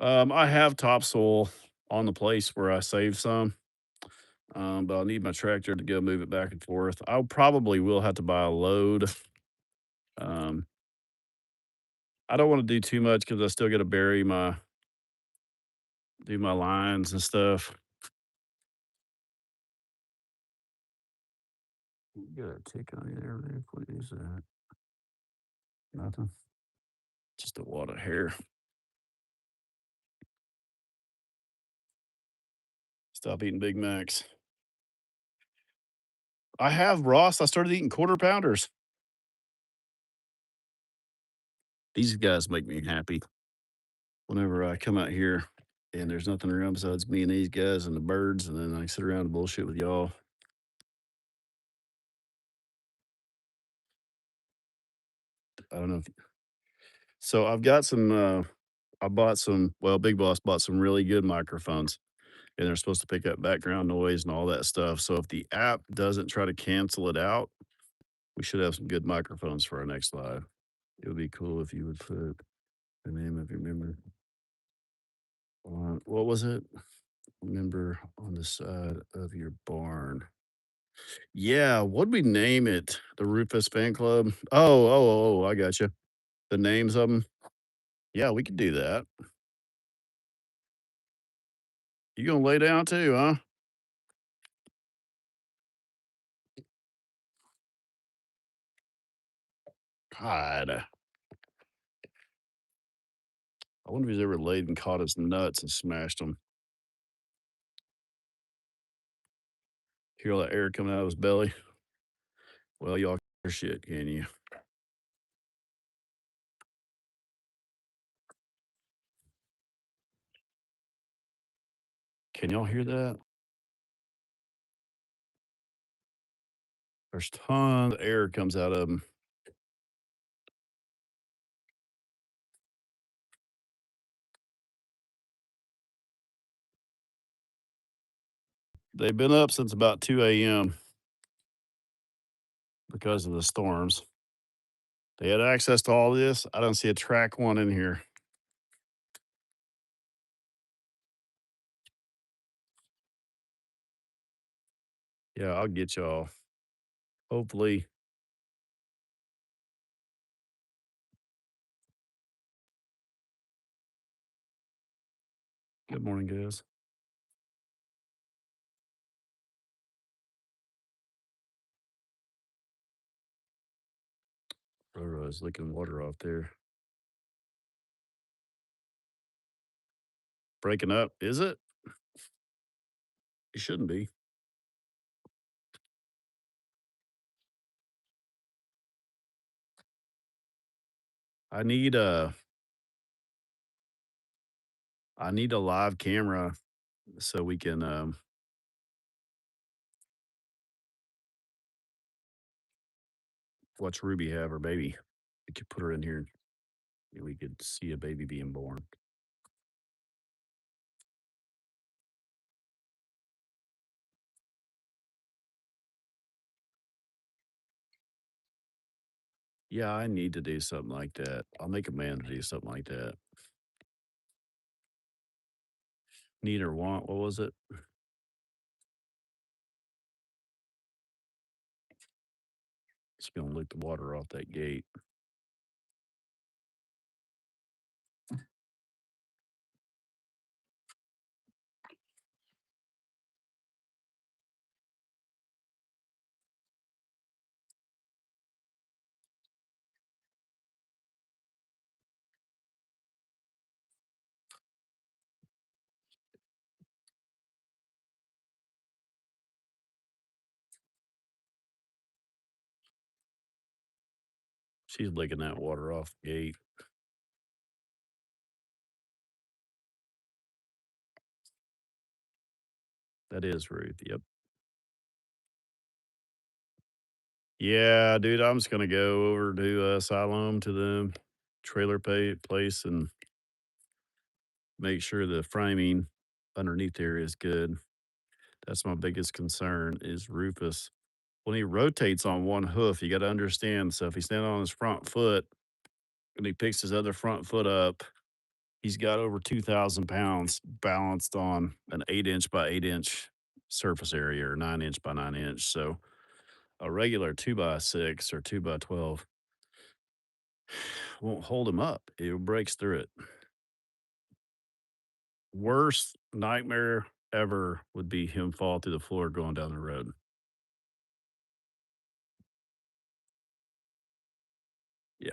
Speaker 1: I have topsoil on the place where I saved some, but I'll need my tractor to go move it back and forth. I probably will have to buy a load. Um, I don't want to do too much because I still got to do my lines and stuff. Got a tick on you there, Rick. What is that? Nothing. Just a wad of hair. Stop eating Big Macs. I have Ross. I started eating quarter pounders. These guys make me happy whenever I come out here and there's nothing around besides me and these guys and the birds, and then I sit around and bullshit with y'all. I don't know if so. I bought some. Well, Big Boss bought some really good microphones, and they're supposed to pick up background noise and all that stuff. So if the app doesn't try to cancel it out, we should have some good microphones for our next live. It would be cool if you would put the name of your member on. What was it? Member on the side of your barn. Yeah, what'd we name it? The Rufus fan club? I got you. The names of them. Yeah, we could do that. You gonna lay down too, huh? God, I wonder if he's ever laid and caught his nuts and smashed them. Hear all that air coming out of his belly? Well, y'all hear shit, can you? Can y'all hear that? There's tons of air comes out of them. They've been up since about 2 a.m. because of the storms. They had access to all this. I don't see a track one in here. Yeah, I'll get y'all. Hopefully. Good morning, guys. Roro's licking water off there. Breaking up, is it? It shouldn't be. I need a I need a live camera so we can watch Ruby have her baby. We could put her in here and we could see a baby being born. Yeah, I need to do something like that. I'll make a man to do something like that. Need or want, what was it? It's gonna lick the water off that gate. She's licking that water off the gate. That is Ruth. Yep. Yeah, dude, I'm just gonna go over to Siloam to the place and make sure the framing underneath there is good. That's my biggest concern is Rufus. When he rotates on one hoof, you got to understand. So if he's standing on his front foot and he picks his other front foot up, He's got over 2,000 pounds balanced on an 8-inch by 8-inch surface area or 9-inch by 9-inch. So a regular 2 by 6 or 2 by 12 won't hold him up. It breaks through it. Worst nightmare ever would be him fall through the floor going down the road. Yeah.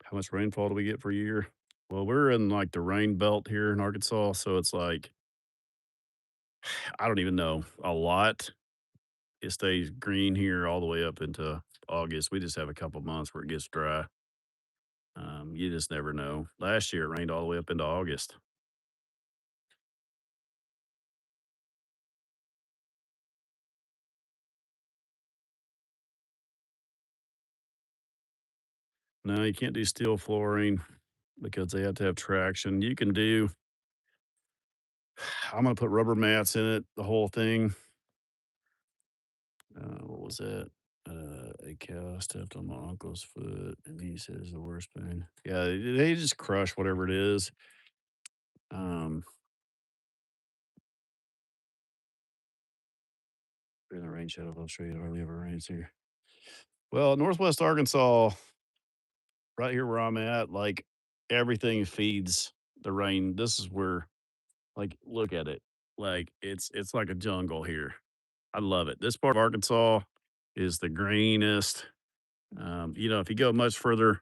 Speaker 1: How much rainfall do we get per year? Well, we're in like the rain belt here in Arkansas. So it's like, I don't even know, a lot. It stays green here all the way up into August. We just have a couple months where it gets dry. You just never know. Last year it rained all the way up into August. No, you can't do steel flooring because they have to have traction. You can do, I'm going to put rubber mats in it, the whole thing. What was that? A cow stepped on my uncle's foot and he says the worst pain. Yeah, they just crush whatever it is. Um, in the rain shadow, I'll show you. It hardly ever rains here. Well, Northwest Arkansas, right here where I'm at, like everything feeds the rain. This is where, like, look at it. Like it's like a jungle here. I love it. This part of Arkansas is the greenest. If you go much further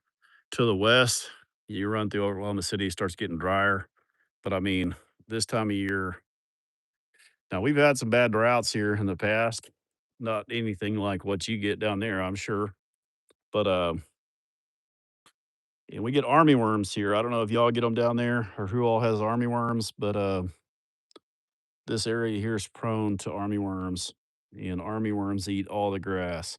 Speaker 1: to the west, you run through Oklahoma City, it starts getting drier. But I mean, this time of year, now we've had some bad droughts here in the past. Not anything like what you get down there, I'm sure. But and we get army worms here. I don't know if y'all get them down there or who all has army worms, but this area here is prone to army worms, and army worms eat all the grass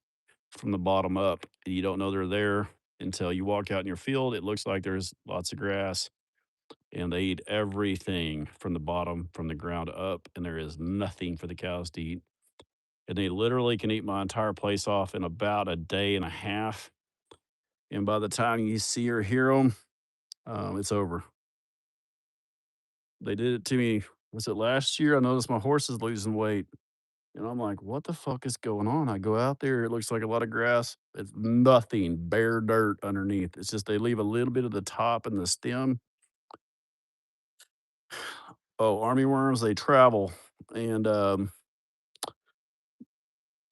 Speaker 1: from the bottom up. And you don't know they're there until you walk out in your field. It looks like there's lots of grass, and they eat everything from the bottom, from the ground up, and there is nothing for the cows to eat. And they literally can eat my entire place off in about a day and a half. And by the time you see or hear them, it's over. They did it to me. Was it last year? I noticed my horse is losing weight. And I'm like, what the fuck is going on? I go out there, it looks like a lot of grass. It's nothing, bare dirt underneath. It's just they leave a little bit of the top and the stem. Oh, army worms, they travel. And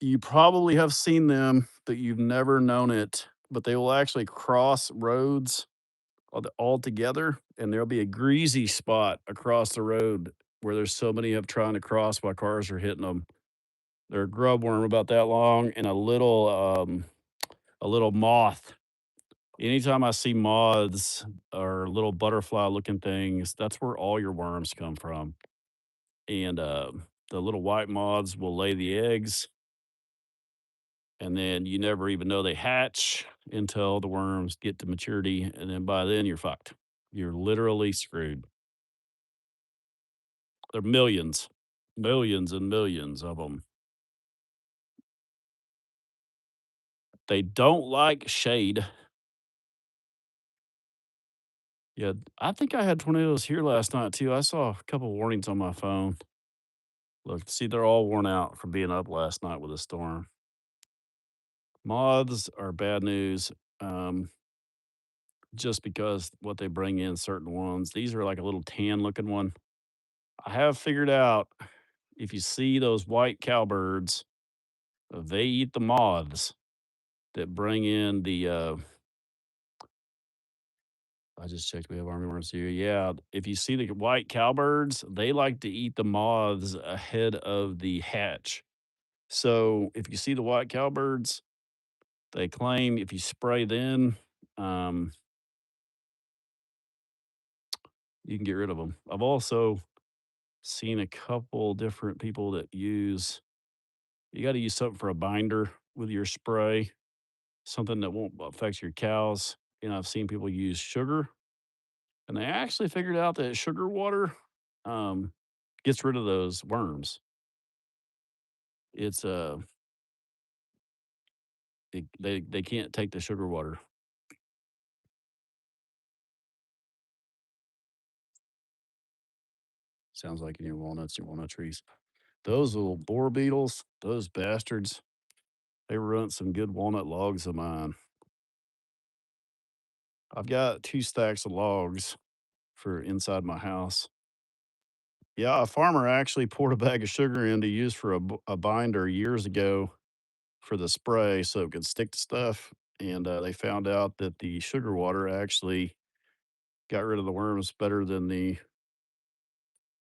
Speaker 1: you probably have seen them, but you've never known it. But they will actually cross roads all together, and there'll be a greasy spot across the road where there's so many of trying to cross while cars are hitting them. They're a grub worm about that long and a little moth. Anytime I see moths or little butterfly looking things, that's where all your worms come from. And the little white moths will lay the eggs, and then you never even know they hatch until the worms get to maturity. And then by then, you're fucked. You're literally screwed. There are millions, millions and millions of them. They don't like shade. Yeah, I think I had tornadoes here last night too. I saw a couple warnings on my phone. Look, see, they're all worn out from being up last night with a storm. Moths are bad news, just because what they bring in, certain ones. These are like a little tan looking one. I have figured out if you see those white cowbirds, they eat the moths that bring in the I just checked. We have army worms here. Yeah, if you see the white cowbirds, they like to eat the moths ahead of the hatch. So if you see the white cowbirds, they claim if you spray them, um, you can get rid of them. I've also seen a couple different people that use. You got to use something for a binder with your spray, something that won't affect your cows. And I've seen people use sugar, and they actually figured out that sugar water um, gets rid of those worms. It's they can't take the sugar water. Sounds like in your walnut trees. Those little boar beetles, those bastards, they runt some good walnut logs of mine. I've got 2 stacks of logs for inside my house. Yeah, a farmer actually poured a bag of sugar in to use for a binder years ago for the spray so it could stick to stuff. And they found out that the sugar water actually got rid of the worms better than the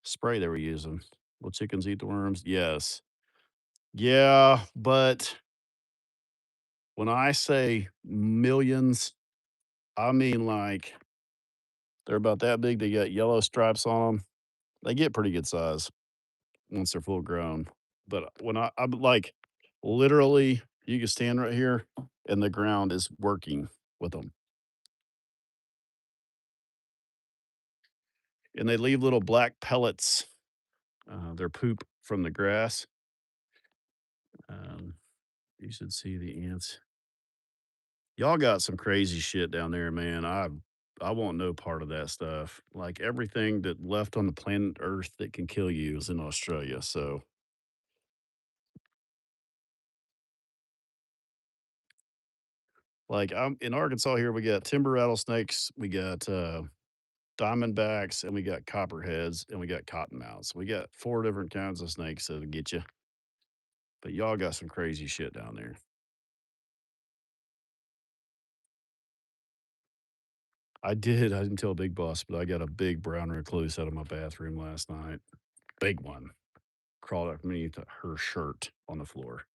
Speaker 1: spray they were using. Will chickens eat the worms? Yes. Yeah, but when I say millions, I mean like they're about that big. They got yellow stripes on them. They get pretty good size once they're full grown. But when I'm like literally, you can stand right here and the ground is working with them. And they leave little black pellets, their poop from the grass. Um, you should see the ants. Y'all got some crazy shit down there, man. I want no part of that stuff. Like everything that left on the planet Earth that can kill you is in Australia. So, like, I'm in Arkansas here. We got timber rattlesnakes, we got diamondbacks, and we got copperheads, and we got cottonmouths. We got 4 different kinds of snakes that'll get you. But y'all got some crazy shit down there. I did. I didn't tell Big Boss, but I got a big brown recluse out of my bathroom last night. Big one. Crawled up underneath her shirt on the floor.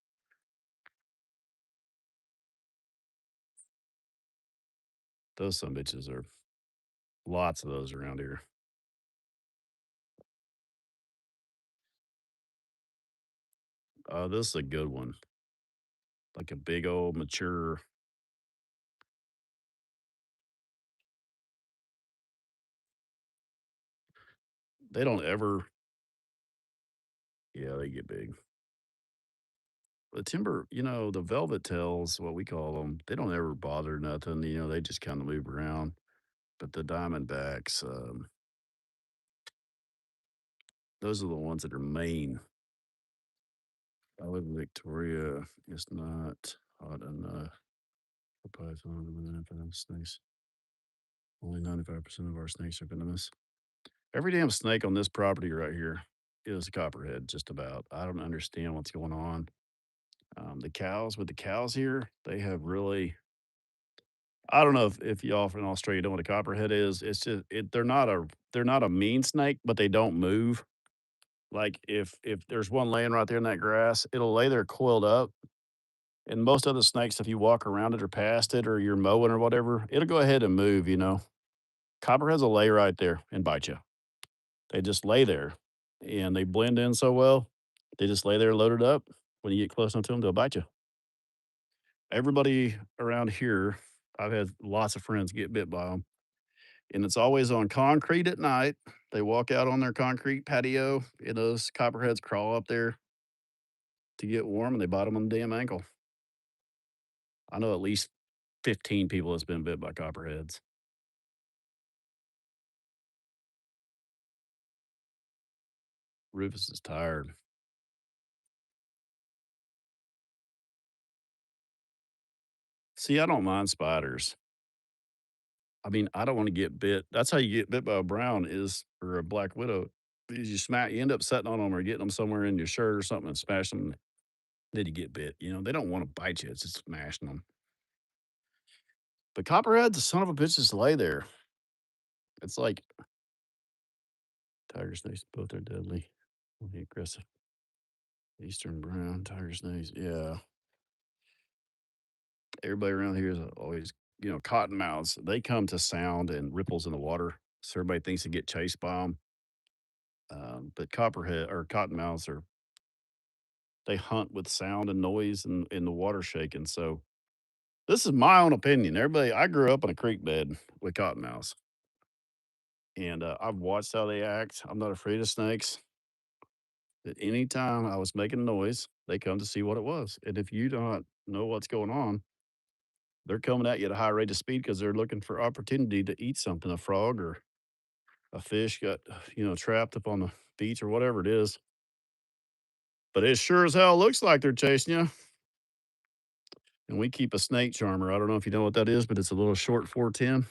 Speaker 1: Those some bitches are lots of those around here. This is a good one. Like a big old mature. They don't ever. Yeah, they get big. The timber, the velvet tails, what we call them, they don't ever bother nothing. They just kind of move around. But the diamondbacks, those are the ones that are main. I live in Victoria. It's not hot enough for python and venomous snakes. Only 95% of our snakes are venomous. Every damn snake on this property right here is a copperhead, just about. I don't understand what's going on. With the cows here, they have really. I don't know if y'all from Australia know what a copperhead is. It's just they're not a mean snake, but they don't move. Like if there's one laying right there in that grass, it'll lay there coiled up. And most other snakes, if you walk around it or past it or you're mowing or whatever, it'll go ahead and move. Copperheads will lay right there and bite you. They just lay there and they blend in so well. They just lay there loaded up. When you get close enough to them, they'll bite you. Everybody around here, I've had lots of friends get bit by them. And it's always on concrete at night. They walk out on their concrete patio, and those copperheads crawl up there to get warm, and they bite them on the damn ankle. I know at least 15 people that's been bit by copperheads. Rufus is tired. See, I don't mind spiders. I mean, I don't want to get bit. That's how you get bit by a brown is or a black widow. Is you end up sitting on them or getting them somewhere in your shirt or something and smash them. Then you get bit. They don't want to bite you. It's just smashing them. But copperheads, the son of a bitch, just lay there. It's like tiger snakes. Both are deadly. Only aggressive. Eastern brown tiger snakes. Yeah, everybody around here is always, cottonmouths. They come to sound and ripples in the water, so everybody thinks they get chased by them. But copperhead or cottonmouths are they hunt with sound and noise and in the water shaking. So this is my own opinion. Everybody, I grew up in a creek bed with cottonmouths, and I've watched how they act. I'm not afraid of snakes. At any time I was making noise, they come to see what it was. And if you don't know what's going on, they're coming at you at a high rate of speed because they're looking for opportunity to eat something. A frog or a fish got, trapped up on the beach or whatever it is. But it sure as hell looks like they're chasing you. And we keep a snake charmer. I don't know if you know what that is, but it's a little short 410.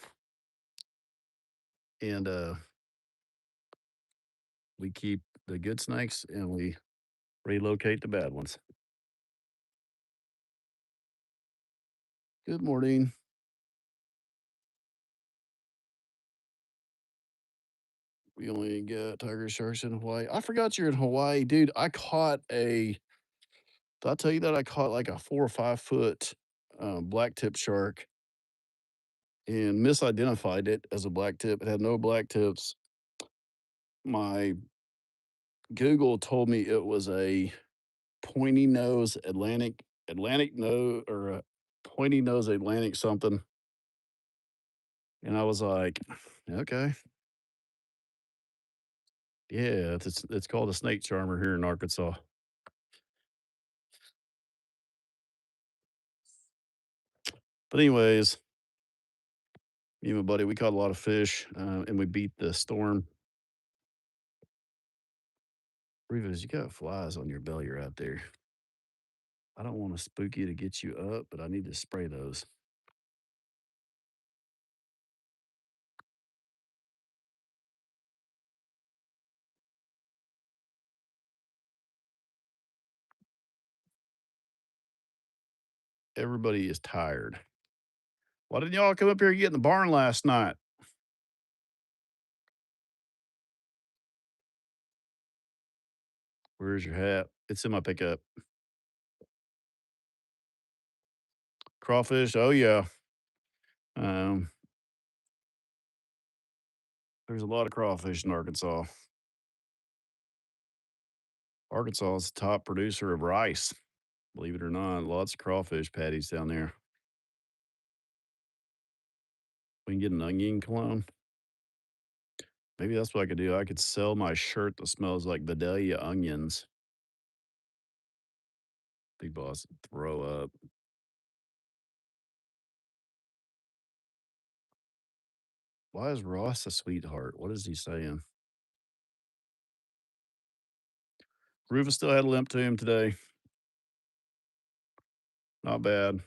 Speaker 1: And we keep the good snakes and we relocate the bad ones. Good morning. We only got tiger sharks in Hawaii. I forgot you're in Hawaii, dude. Did I tell you that I caught like a 4 or 5 foot black tip shark and misidentified it as a black tip. It had no black tips. My Google told me it was a pointy nose Atlantic nose or a pointy nose Atlantic something. And I was like, okay, yeah, it's called a snake charmer here in Arkansas. But anyways, me and my buddy, we caught a lot of fish, and we beat the storm. Rufus, you got flies on your belly right there. I don't want to spook you to get you up, but I need to spray those. Everybody is tired. Why didn't y'all come up here and get in the barn last night? Where's your hat? It's in my pickup. Crawfish. Oh yeah. Um, there's a lot of crawfish in Arkansas. Arkansas is the top producer of rice. Believe it or not, lots of crawfish patties down there. We can get an onion cologne. Maybe that's what I could do. I could sell my shirt that smells like Vidalia onions. Big boss would throw up. Why is Ross a sweetheart? What is he saying? Rufus still had a limp to him today. Not bad.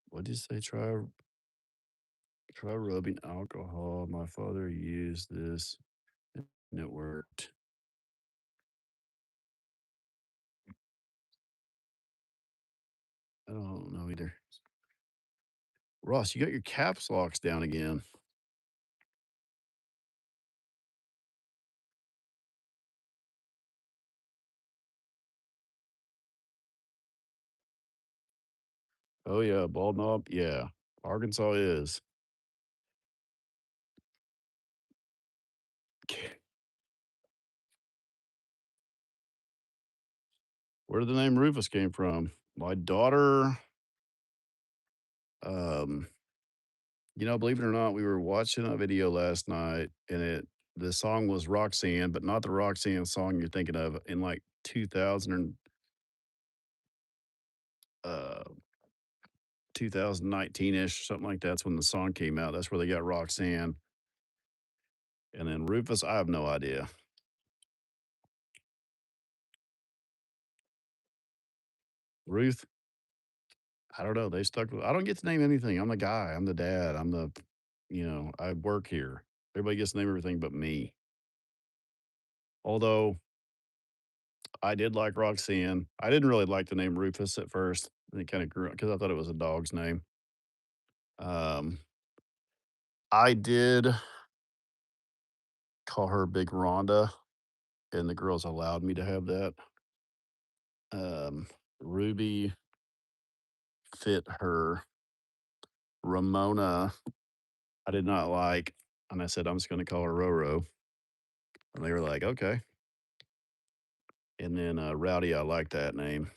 Speaker 1: What did you say? Try rubbing alcohol. My father used this and it worked. I don't know either. Ross, you got your caps locks down again. Oh yeah, bald knob. Yeah. Arkansas is. Where did the name Rufus came from? My daughter, um, believe it or not, we were watching a video last night and the song was Roxanne, but not the Roxanne song you're thinking of in like 2000 and 2019-ish, something like that's when the song came out. That's where they got Roxanne. And then Rufus, I have no idea. Ruth, I don't know. They stuck with I don't get to name anything. I'm the guy. I'm the dad. I work here. Everybody gets to name everything but me. Although I did like Roxanne. I didn't really like the name Rufus at first. And it kind of grew because I thought it was a dog's name. Um, I did call her Big Rhonda, and the girls allowed me to have that. Ruby fit her. Ramona, I did not like, and I said, I'm just going to call her Roro. And they were like, okay. And then Rowdy, I like that name.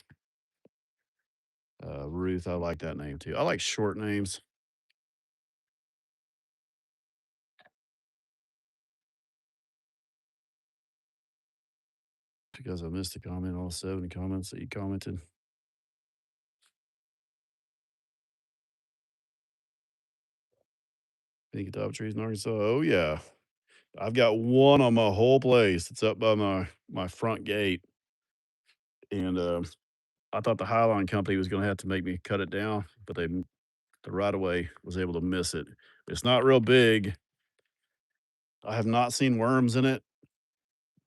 Speaker 1: Ruth, I like that name too. I like short names. Because I missed a comment, all 7 comments that you commented. Sneaky top trees in Arkansas. Oh yeah. I've got one on my whole place. It's up by my front gate. And I thought the Highline Company was gonna have to make me cut it down, but the right of way was able to miss it. It's not real big. I have not seen worms in it,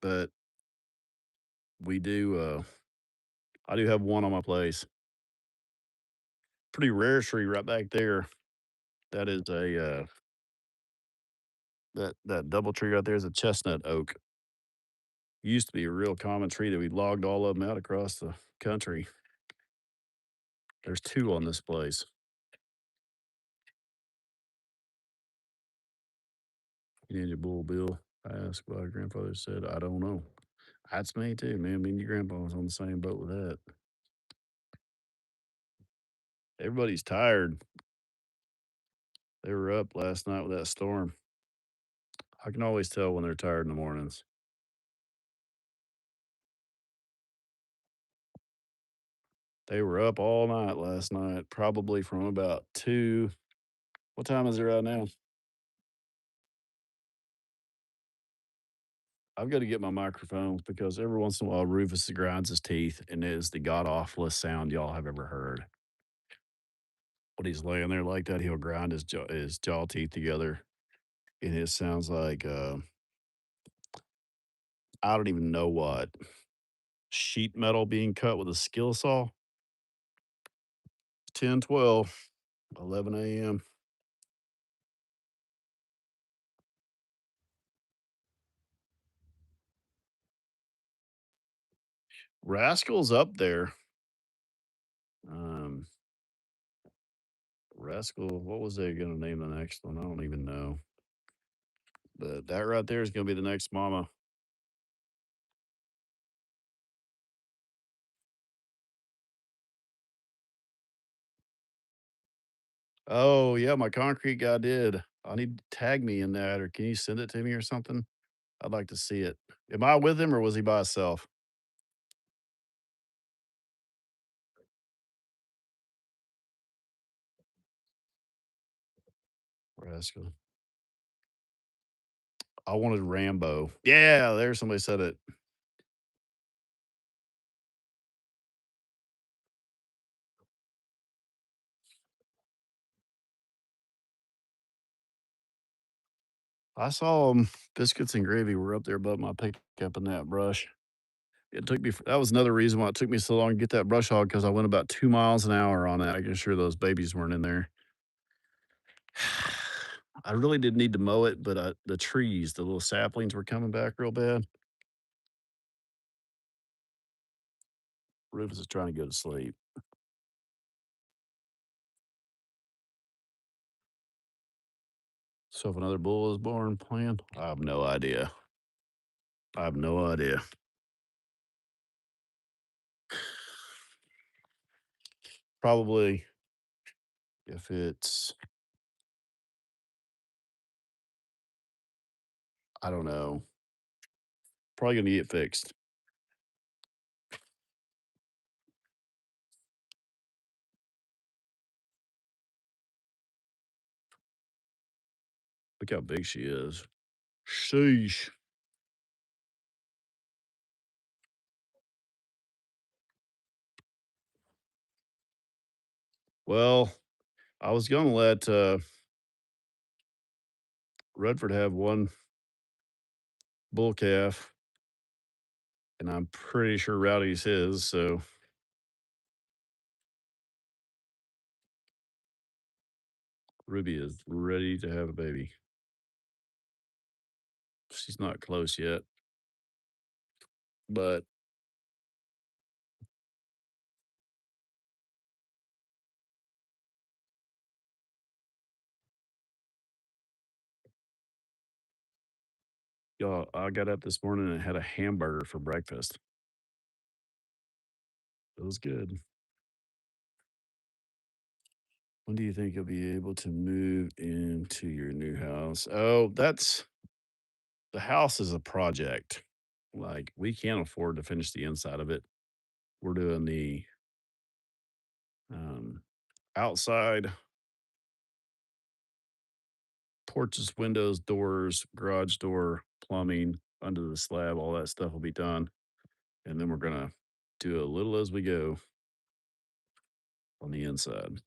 Speaker 1: but we do I do have one on my place. Pretty rare tree right back there. That is a that double tree right there is a chestnut oak. Used to be a real common tree that we logged all of them out across the country. There's two on this place. You need a bull bill. I asked my grandfather said, I don't know. That's me too, man. Me and your grandpa was on the same boat with that. Everybody's tired. They were up last night with that storm. I can always tell when they're tired in the mornings. They were up all night last night, probably from about 2. What time is it right now? I've got to get my microphone because every once in a while Rufus grinds his teeth, and it is the god awfulest sound y'all have ever heard. When he's laying there like that, he'll grind his jaw teeth together, and it sounds like I don't even know what sheet metal being cut with a skill saw. 10, 12, 11 a.m. Rascal's up there. Um, Rascal, what was they going to name the next one? I don't even know. But that right there is going to be the next mama. Oh, yeah, my concrete guy did. I need to tag me in that, or can you send it to me or something? I'd like to see it. Am I with him or was he by himself? Rascal. I wanted Rambo. Yeah, there's somebody said it. I saw them. Biscuits and gravy were up there above my pickup in that brush. It took me, that was another reason why it took me so long to get that brush hog because I went about 2 miles an hour on that, making sure those babies weren't in there. I really did need to mow it, but the trees, the little saplings were coming back real bad. Rufus is trying to go to sleep. So if another bull is born, plan? I have no idea. I have no idea. Probably if it's, I don't know, probably gonna get fixed. Look how big she is. Sheesh. Well, I was gonna let Redford have one bull calf, and I'm pretty sure Rowdy's his. So Ruby is ready to have a baby. She's not close yet, but y'all, I got up this morning and had a hamburger for breakfast. It was good. When do you think you'll be able to move into your new house? Oh, the house is a project. Like, we can't afford to finish the inside of it. We're doing the um, outside porches, windows, doors, garage door, plumbing, under the slab, all that stuff will be done. And then we're gonna do a little as we go on the inside.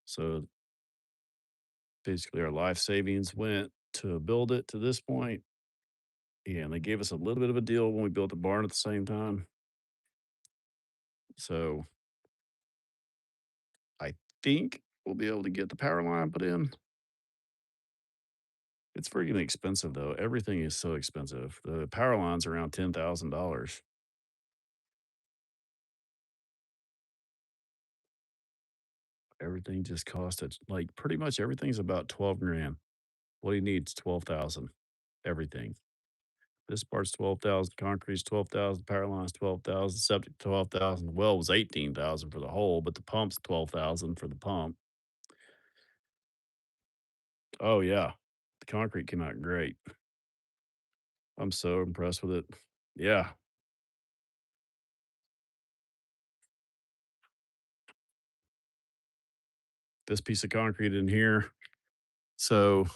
Speaker 1: So basically our life savings went to build it to this point, and they gave us a little bit of a deal when we built the barn at the same time. So I think we'll be able to get the power line put in. It's freaking expensive though. Everything is so expensive. The power line's around $10,000. Everything just costs it like pretty much everything's about 12 grand. What he needs 12,000. Everything. This part's 12,000, concrete's 12,000, power line's 12,000, septic 12,000. The well was 18,000 for the hole, but the pump's 12,000 for the pump. Oh yeah. The concrete came out great. I'm so impressed with it. Yeah. This piece of concrete in here. So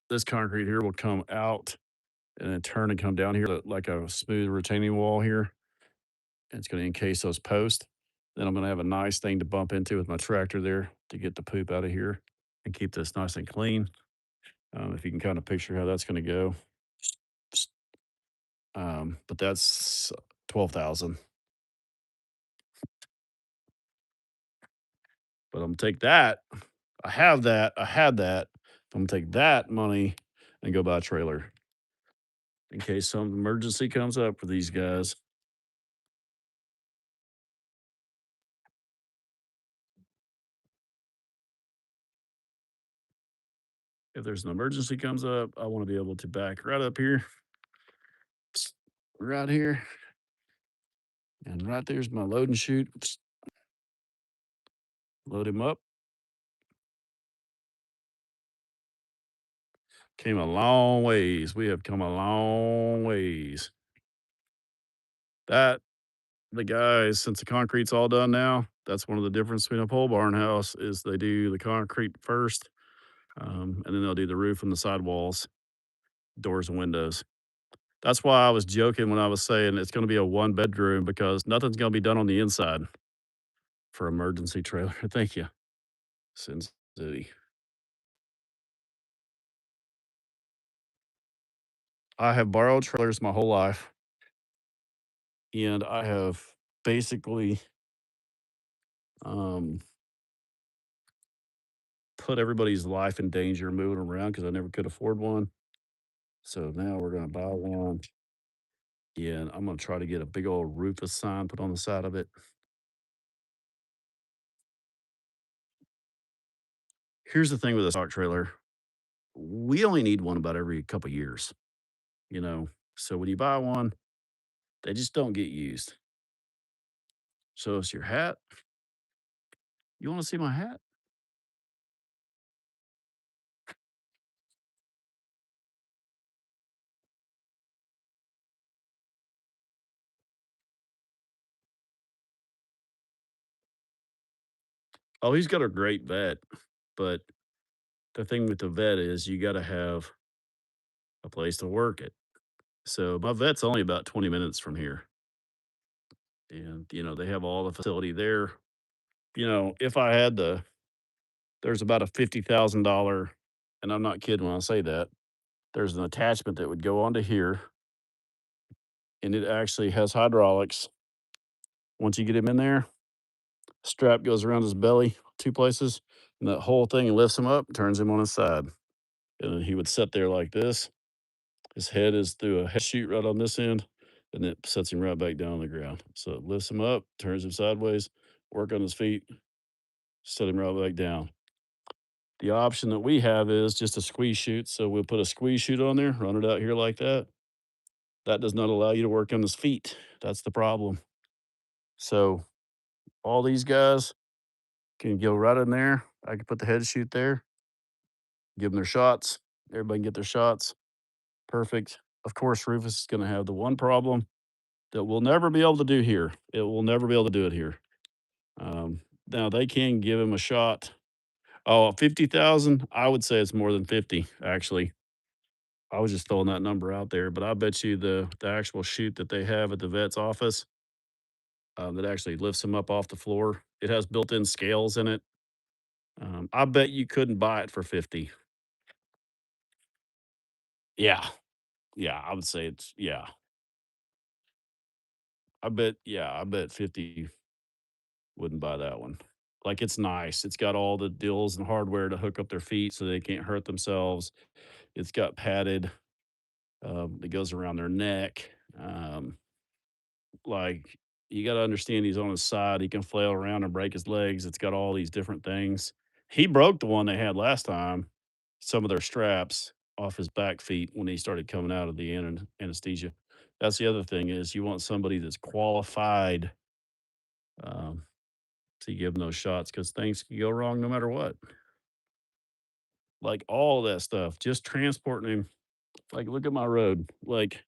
Speaker 1: this concrete here will come out and then turn and come down here like a smooth retaining wall here. And it's going to encase those posts. Then I'm going to have a nice thing to bump into with my tractor there to get the poop out of here and keep this nice and clean. If you can kind of picture how that's going to go. But that's 12,000. But I'm gonna take that. I have that. I had that. I'm gonna take that money and go buy a trailer in case some emergency comes up for these guys. If there's an emergency comes up, I want to be able to back right up here, right here, and right there's my load and shoot. Load him up. Came a long ways. We have come a long ways. That the guys, since the concrete's all done now, that's one of the difference between a pole barn house is they do the concrete first, and then they'll do the roof and the sidewalls, doors and windows. That's why I was joking when I was saying it's going to be a one bedroom because nothing's going to be done on the inside for emergency trailer. Thank you, Sin City. I have borrowed trailers my whole life, and I have basically um, put everybody's life in danger moving around because I never could afford one. So now we're going to buy one. Yeah, and I'm gonna try to get a big old Rufus sign put on the side of it. Here's the thing with a stock trailer. We only need one about every couple years, you know. So when you buy one, they just don't get used. So it's your hat. You want to see my hat? Oh, he's got a great vet, but the thing with the vet is you got to have a place to work it. So my vet's only about 20 minutes from here. And, they have all the facility there. If I had there's about a $50,000, and I'm not kidding when I say that, there's an attachment that would go onto here, and it actually has hydraulics. Once you get him in there, strap goes around his belly 2 places, and that whole thing lifts him up, turns him on his side. And then he would sit there like this. His head is through a head chute right on this end, and it sets him right back down on the ground. So it lifts him up, turns him sideways, work on his feet, set him right back down. The option that we have is just a squeeze chute. So we'll put a squeeze chute on there, run it out here like that. That does not allow you to work on his feet. That's the problem. So all these guys can go right in there. I can put the head chute there, give them their shots. Everybody can get their shots. Perfect. Of course, Rufus is going to have the one problem that we'll never be able to do here. It will never be able to do it here. Now they can give him a shot Oh, 50,000? I would say it's more than 50, actually. I was just throwing that number out there, but I bet you the actual chute that they have at the vet's office, that actually lifts him up off the floor, it has built-in scales in it. I bet you couldn't buy it for 50. Yeah. Yeah, I would say it's yeah. I bet 50 wouldn't buy that one. Like, it's nice. It's got all the dills and hardware to hook up their feet so they can't hurt themselves. It's got padded, that goes around their neck. Like, you gotta understand he's on his side. He can flail around and break his legs. It's got all these different things. He broke the one they had last time, some of their straps off his back feet when he started coming out of the anesthesia. That's the other thing is you want somebody that's qualified, um, to give them those shots because things can go wrong no matter what. Like, all that stuff, just transporting him. Like, look at my road. Like,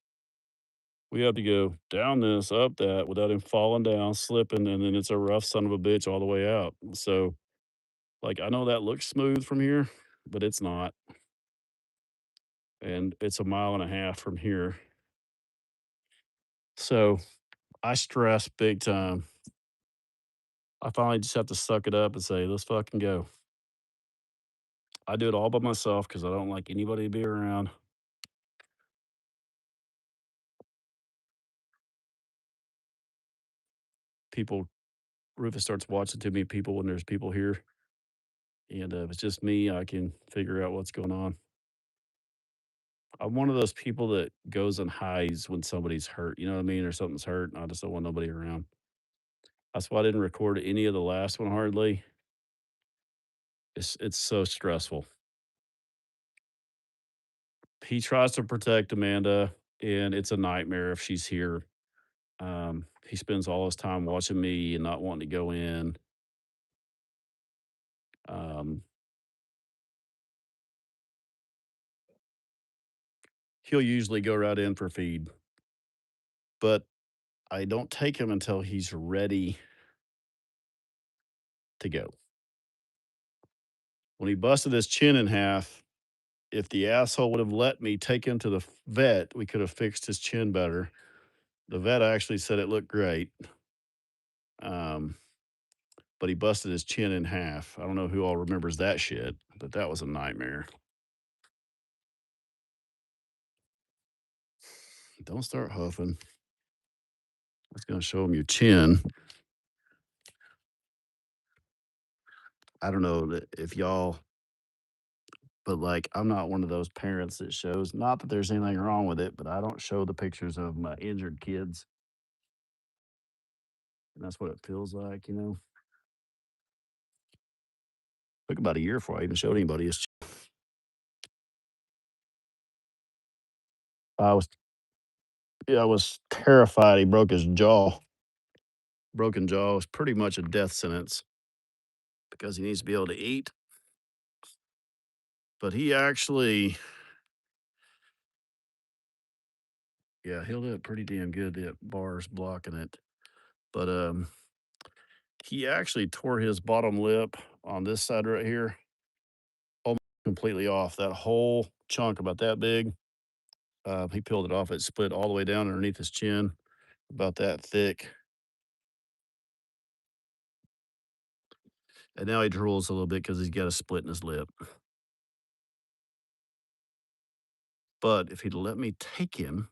Speaker 1: we have to go down this, up that without him falling down, slipping, and then it's a rough son of a bitch all the way out. So, like, I know that looks smooth from here, but it's not. And it's a mile and a half from here. So I stress big time. I finally just have to suck it up and say, let's fucking go. I do it all by myself because I don't like anybody to be around. People, Rufus starts watching too many people when there's people here. And if it's just me, I can figure out what's going on. I'm one of those people that goes and hides when somebody's hurt, you know what I mean? Or something's hurt, and I just don't want nobody around. That's why I didn't record any of the last one hardly. It's so stressful. He tries to protect Amanda, and it's a nightmare if she's here. He spends all his time watching me and not wanting to go in. Um, he'll usually go right in for feed, but I don't take him until he's ready to go. When he busted his chin in half, if the asshole would have let me take him to the vet, we could have fixed his chin better. The vet actually said it looked great, um, but he busted his chin in half. I don't know who all remembers that shit, but that was a nightmare. Don't start huffing. It's gonna show him your chin. I don't know if y'all, but like, I'm not one of those parents that shows. Not that there's anything wrong with it, but I don't show the pictures of my injured kids, and that's what it feels like, you know. Took about a year before I even showed anybody his. I was Yeah, I was terrified he broke his jaw. Broken jaw is pretty much a death sentence because he needs to be able to eat. But he actually, yeah, he'll do it pretty damn good. The bars blocking it, but he actually tore his bottom lip on this side right here, almost completely off. That whole chunk about that big. He peeled it off. It split all the way down underneath his chin, about that thick. And now he drools a little bit because he's got a split in his lip. But if he'd let me take him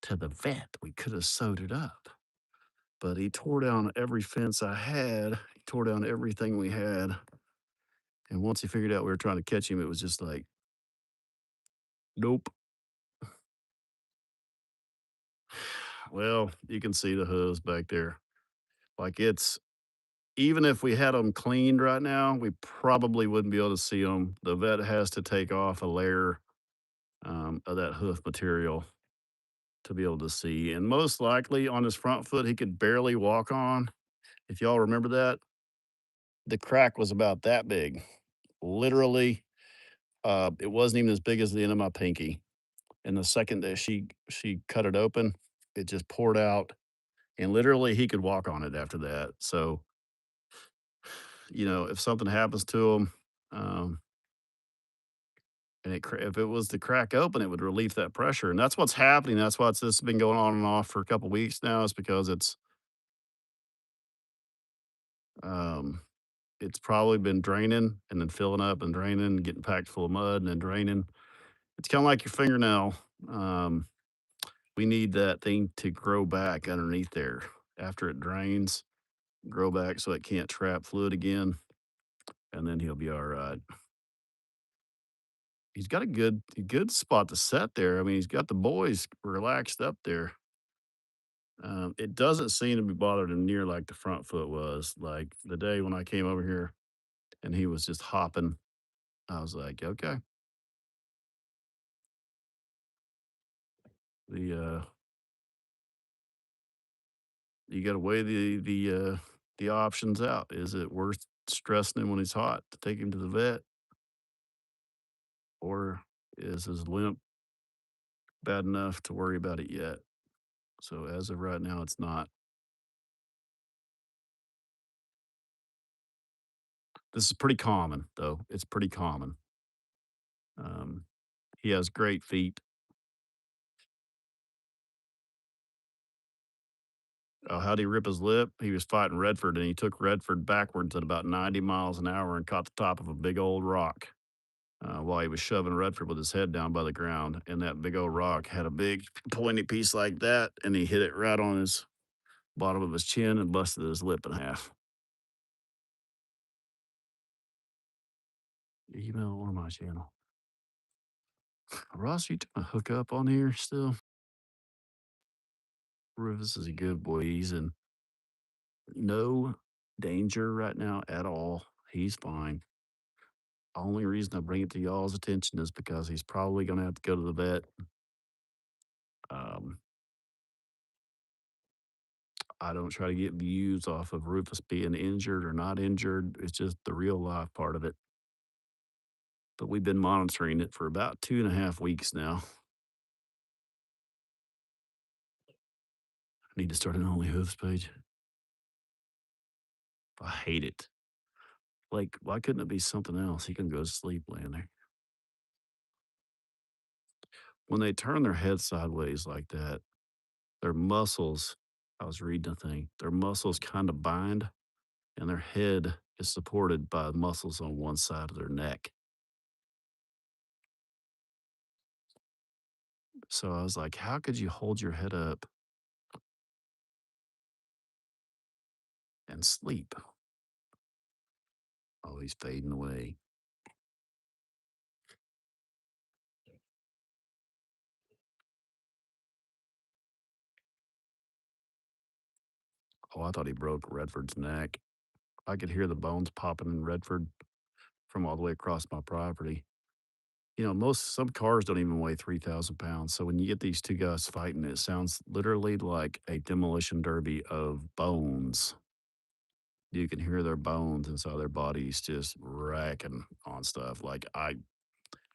Speaker 1: to the vet, we could have sewed it up. But he tore down every fence I had. He tore down everything we had. And once he figured out we were trying to catch him, it was just like, nope. Well, you can see the hooves back there. Like it's even if we had them cleaned right now, we probably wouldn't be able to see them. The vet has to take off a layer of that hoof material to be able to see. And most likely on his front foot, he could barely walk on. If y'all remember that, the crack was about that big. Literally, it wasn't even as big as the end of my pinky. And the second that she cut it open, it just poured out. And literally, he could walk on it after that. So, you know, if something happens to him, Um, and if it was to crack open, it would relieve that pressure, and that's what's happening. That's why this has been going on and off for a couple weeks now. Is because um, it's probably been draining and then filling up and draining, getting packed full of mud and then draining. It's kind of like your fingernail. Um, we need that thing to grow back underneath there after it drains, grow back so it can't trap fluid again, and then he'll be all right. He's got a good spot to set there. I mean, he's got the boys relaxed up there. It doesn't seem to be bothered him near like the front foot was. Like the day when I came over here and he was just hopping, I was like, okay, the you got to weigh the options out. Is it worth stressing him when he's hot to take him to the vet, or is his limp bad enough to worry about it yet? So as of right now, it's not. This is pretty common, though. It's pretty common. Um, he has great feet. Oh, how'd he rip his lip? He was fighting Redford, and he took Redford backwards at about 90 miles an hour and caught the top of a big old rock while he was shoving Redford with his head down by the ground. And that big old rock had a big pointy piece like that, and he hit it right on his bottom of his chin and busted his lip in half. Email or my channel. Ross, you trying to hook up on here still? Rufus is a good boy. He's in no danger right now at all. He's fine. Only reason I bring it to y'all's attention is because he's probably going to have to go to the vet. Um, I don't try to get views off of Rufus being injured or not injured. It's just the real life part of it. But we've been monitoring it for about 2.5 weeks now. I need to start an Only Hooves page. I hate it. Like, why couldn't it be something else? He can go to sleep laying there. When they turn their head sideways like that, their muscles, I was reading a thing, their muscles kind of bind and their head is supported by muscles on one side of their neck. So I was like, how could you hold your head up and sleep? Oh, he's fading away. Oh, I thought he broke Redford's neck. I could hear the bones popping in Redford from all the way across my property. Some cars don't even weigh 3,000 pounds. So when you get these two guys fighting, it sounds literally like a demolition derby of bones. You can hear their bones inside their bodies just racking on stuff.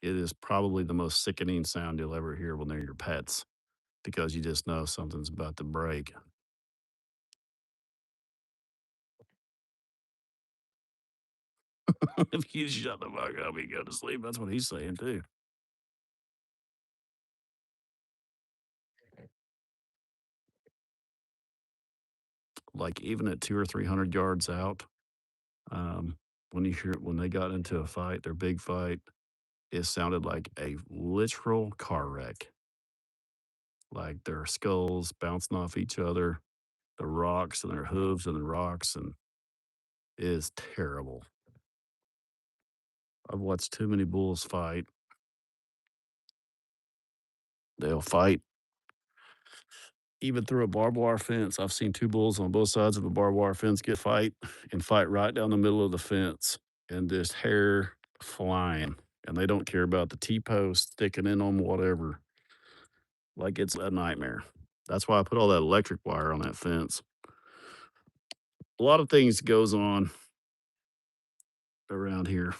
Speaker 1: It is probably the most sickening sound you'll ever hear when they're your pets because you just know something's about to break. If you shut the fuck up and go to sleep, that's what he's saying too. Like even at 200 or 300 yards out, um, when they got into a fight, their big fight, it sounded like a literal car wreck. Like their skulls bouncing off each other, the rocks and their hooves and the rocks, and it is terrible. I've watched too many bulls fight. They'll fight even through a barbed wire fence. I've seen two bulls on both sides of a barbed wire fence get fight and fight right down the middle of the fence and just hair flying. And they don't care about the T post sticking in on whatever. Like it's a nightmare. That's why I put all that electric wire on that fence. A lot of things goes on around here.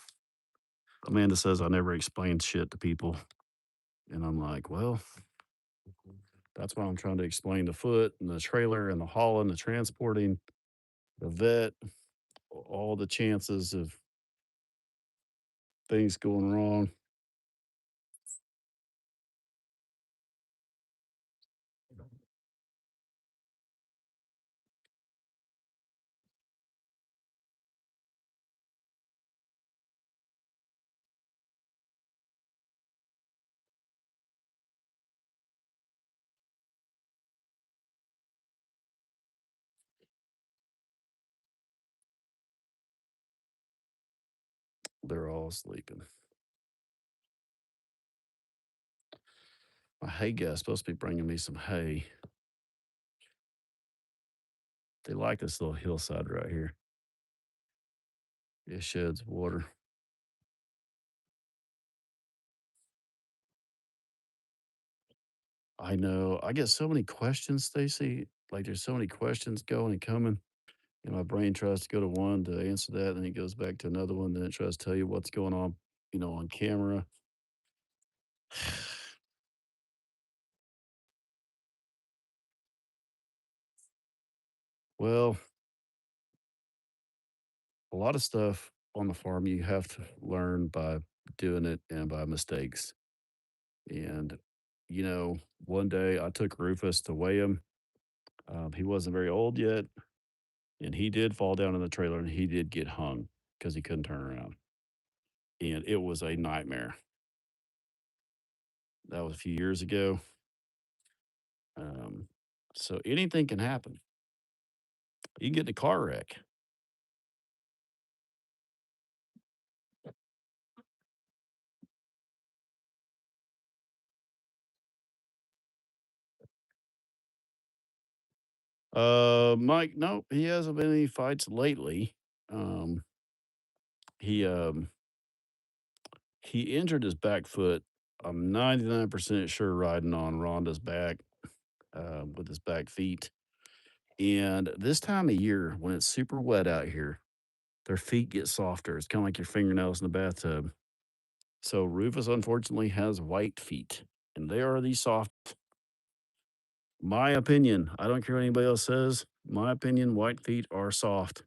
Speaker 1: Amanda says I never explain shit to people. And I'm like, well, that's why I'm trying to explain the foot and the trailer and the hauling, the transporting, the vet, all the chances of things going wrong. They're all sleeping. My hay guy's supposed to be bringing me some hay. They like this little hillside right here. It sheds water. I know. I get so many questions, Stacy. Like there's so many questions going and coming. And my brain tries to go to one to answer that, and it goes back to another one. Then it tries to tell you what's going on, on camera. Well, a lot of stuff on the farm you have to learn by doing it and by mistakes. And, one day I took Rufus to weigh him. He wasn't very old yet, and he did fall down in the trailer and he did get hung because he couldn't turn around. And it was a nightmare. That was a few years ago. Um, so anything can happen. You can get in a car wreck. Mike, no, he hasn't been in any fights lately. Um, he um he injured his back foot. I'm 99% sure riding on Rhonda's back, with his back feet. And this time of year, when it's super wet out here, their feet get softer. It's kind of like your fingernails in the bathtub. So Rufus unfortunately has white feet, and they are the soft. My opinion. I don't care what anybody else says. My opinion. White feet are soft.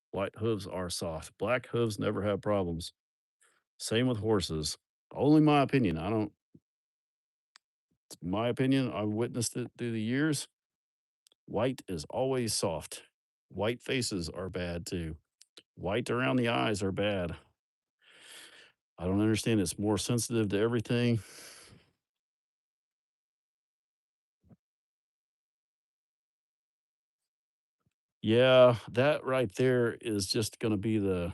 Speaker 1: White hooves are soft. Black hooves never have problems. Same with horses. Only my opinion. I don't. It's my opinion. I've witnessed it through the years. White is always soft. White faces are bad too. White around the eyes are bad. I don't understand. It's more sensitive to everything. Yeah, that right there is just going to be the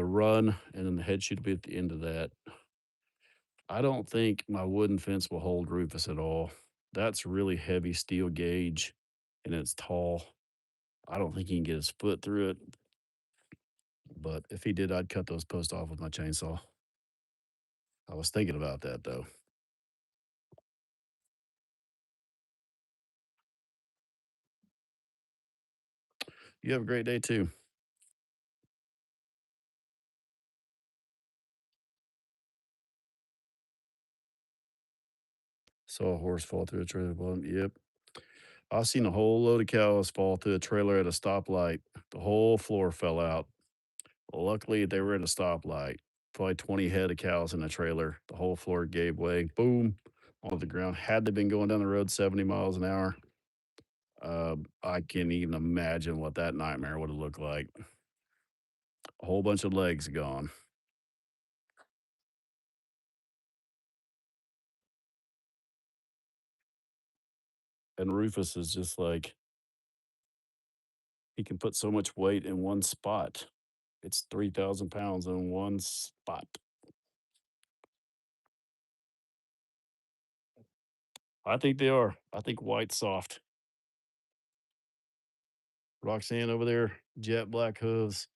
Speaker 1: run, and then the head should be at the end of that. I don't think my wooden fence will hold Rufus at all. That's really heavy steel gauge, and it's tall. I don't think he can get his foot through it. But if he did, I'd cut those posts off with my chainsaw. I was thinking about that though. You have a great day too. Saw a horse fall through a trailer bottom. Yep. I've seen a whole load of cows fall through a trailer at a stoplight. The whole floor fell out. Luckily, they were at a stoplight. Probably 20 head of cows in a trailer. The whole floor gave way. Boom, on the ground. Had they been going down the road 70 miles an hour, I can't even imagine what that nightmare would have looked like. A whole bunch of legs gone. And Rufus is just like, he can put so much weight in one spot. It's 3,000 pounds in one spot. I think they are. I think white's soft. Roxanne over there, jet black hooves.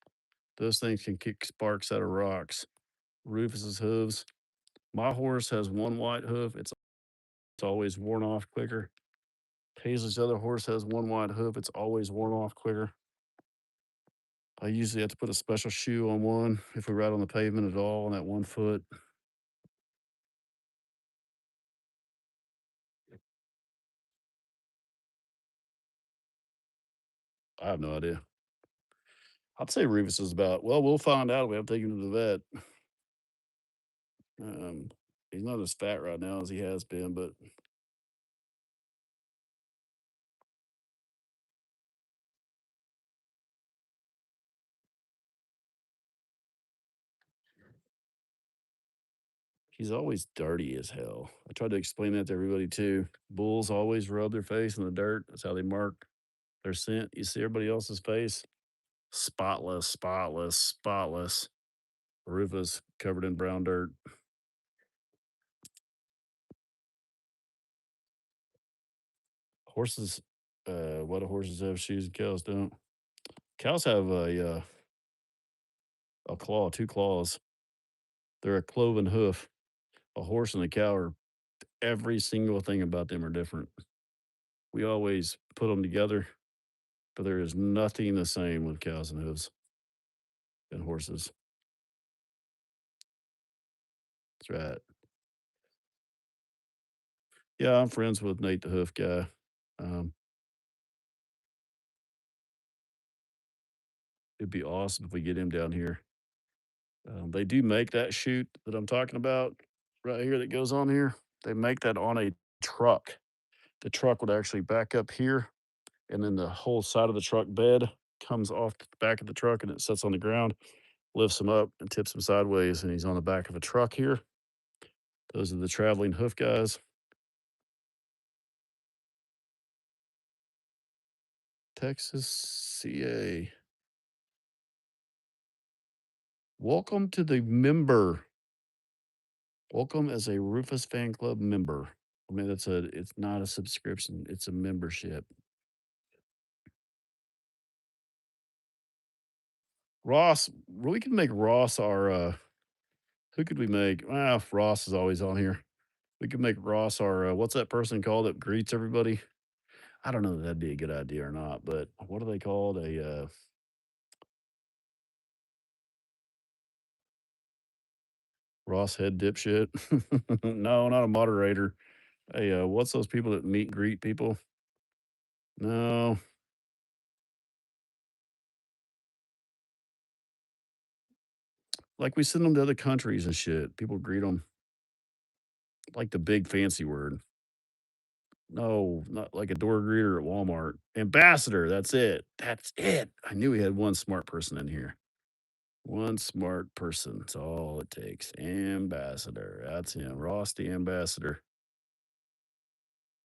Speaker 1: Those things can kick sparks out of rocks. Rufus's hooves. My horse has one white hoof. It's always worn off quicker. Paisley's other horse has one white hoof. It's always worn off quicker. I usually have to put a special shoe on one if we ride on the pavement at all on that one foot. I have no idea. I'd say Rufus is about, well, we'll find out. We have to take him to the vet. He's not as fat right now as he has been, but he's always dirty as hell. I tried to explain that to everybody too. Bulls always rub their face in the dirt. That's how they mark their scent. You see everybody else's face? Spotless, spotless, spotless. Rufus covered in brown dirt. Horses, what do horses have shoes and cows don't? Cows have a claw, two claws. They're a cloven hoof. A horse and a cow are every single thing about them are different. We always put them together, but there is nothing the same with cows and hooves and horses. That's right. Yeah, I'm friends with Nate the Hoof guy. Um, it'd be awesome if we get him down here. They do make that chute that I'm talking about right here that goes on here. They make that on a truck. The truck would actually back up here, and then the whole side of the truck bed comes off the back of the truck and it sits on the ground, lifts him up and tips him sideways, and he's on the back of a truck here. Those are the traveling hoof guys. Texas CA. Welcome to the member. Welcome as a Rufus fan club member. I mean, it's not a subscription, it's a membership. Ross, we can make Ross our who could we make? Ah, Ross is always on here. We could make Ross our what's that person called that greets everybody? I don't know if that'd be a good idea or not, but what are they called? A Ross head dipshit? No, not a moderator. Hey, what's those people that meet and greet people? No, like we send them to other countries and shit. People greet them like the big fancy word. No, not like a door greeter at Walmart. Ambassador, that's it. That's it. I knew we had one smart person in here. One smart person. That's all it takes. Ambassador. That's him. Ross the ambassador.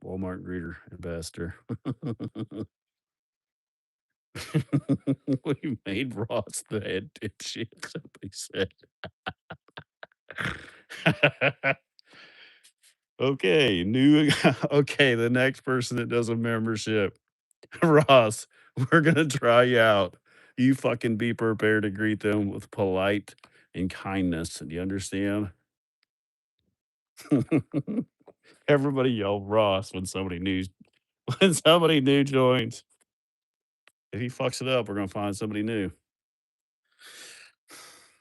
Speaker 1: Walmart greeter ambassador. We made Ross the head dipshit. Somebody said. Okay, new. Okay, the next person that does a membership. Ross, we're gonna try you out. You fucking be prepared to greet them with polite and kindness. Do you understand? Everybody yell Ross when somebody new when somebody new joins. If he fucks it up, we're gonna find somebody new.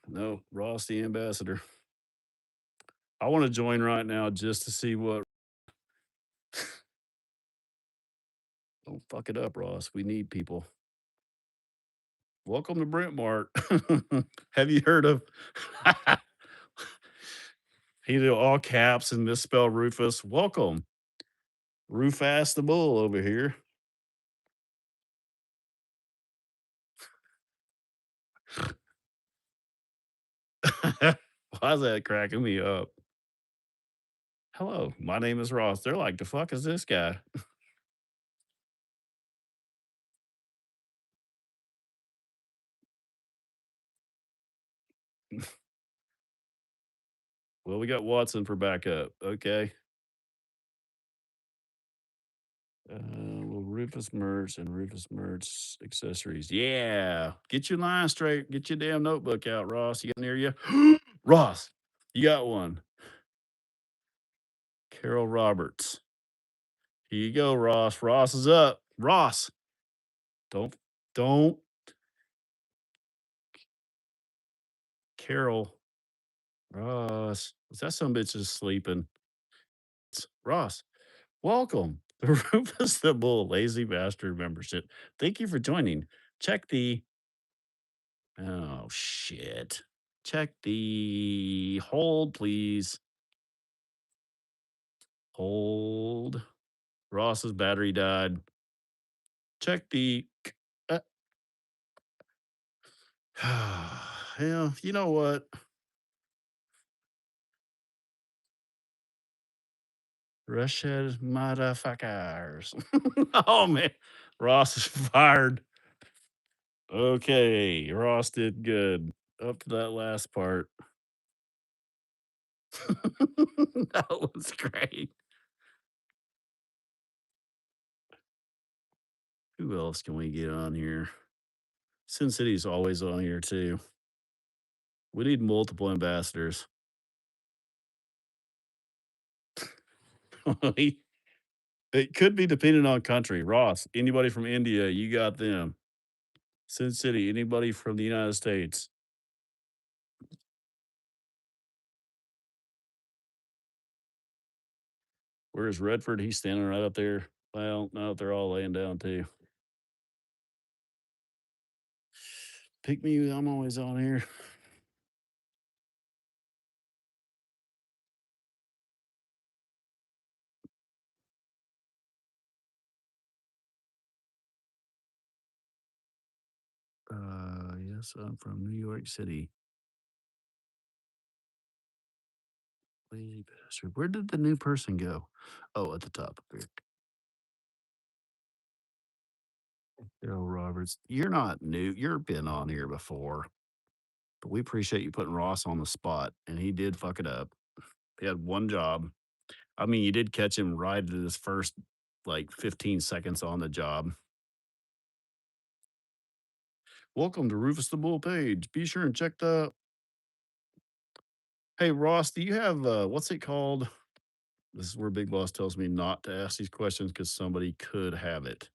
Speaker 1: No, Ross the ambassador. I want to join right now just to see what. Don't fuck it up, Ross. We need people. Welcome to Brent Mart. Have you heard of he did all caps and misspell Rufus? Welcome. Rufus the bull over here. Why is that cracking me up? Hello, my name is Ross. They're like, the fuck is this guy? Well, we got Watson for backup. Okay. Well, Rufus merch and Rufus merch accessories. Yeah. Get your line straight. Get your damn notebook out, Ross. You got near you? Ross, you got one. Carol Roberts. Here you go, Ross. Ross is up. Ross, don't, Carol. Ross. Is that some bitch is sleeping? Ross, welcome. The Rufus the Bull Lazy Bastard membership. Thank you for joining. Check the Oh, shit. Check the hold, please. Hold. Ross's battery died. Check the. Uh, yeah, you know what? Russian motherfuckers. Oh, man. Ross is fired. Okay. Ross did good up to that last part. That was great. Who else can we get on here? Sin City's always on here too. We need multiple ambassadors. It could be depending on country. Ross, anybody from India, you got them. Sin City, anybody from the United States. Where's Redford? He's standing right up there. Well, no, they're all laying down too. Pick me, I'm always on here. Yes, I'm from New York City. Lazy bastard. Where did the new person go? Oh, at the top up here. Daryl Roberts. You're not new. You've been on here before, but we appreciate you putting Ross on the spot, and he did fuck it up. He had one job. I mean, you did catch him right at his first like 15 seconds on the job. Welcome to Rufus the Bull page. Be sure and check the. Hey Ross, do you have what's it called? This is where Big Boss tells me not to ask these questions because somebody could have it.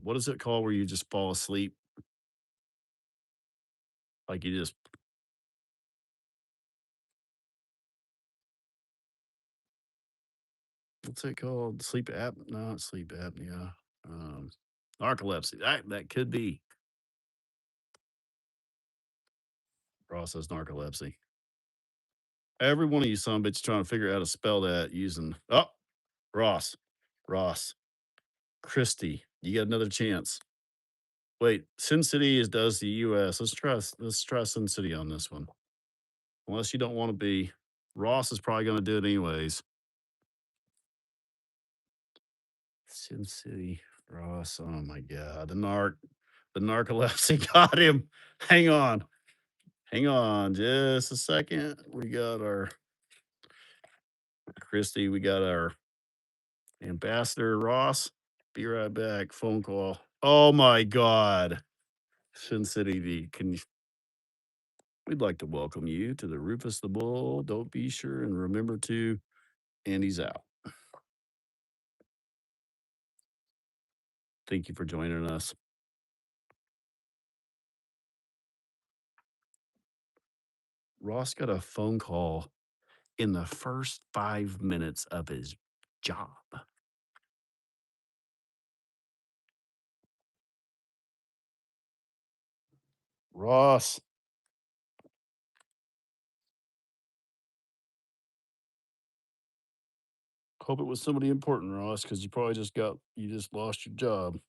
Speaker 1: What is it called where you just fall asleep? Like you just what's it called? Sleep app? Not sleep apnea. Um, narcolepsy. That could be. Ross has narcolepsy. Every one of you son of a bitch trying to figure out how to spell that using Ross. Ross. Christie. You got another chance. Wait, Sin City is does the US. Let's try Sin City on this one. Unless you don't want to be. Ross is probably gonna do it anyways. Sin City. Ross. Oh my god. The narcolepsy got him. Hang on. Hang on just a second. We got our Christy. We got our ambassador Ross. Be right back. Phone call. Oh my God. Sin City V. We'd like to welcome you to the Rufus the Bull. Don't be sure and remember to, and he's out. Thank you for joining us. Ross got a phone call in the first 5 minutes of his job. Ross, hope it was somebody important, Ross, because you just lost your job.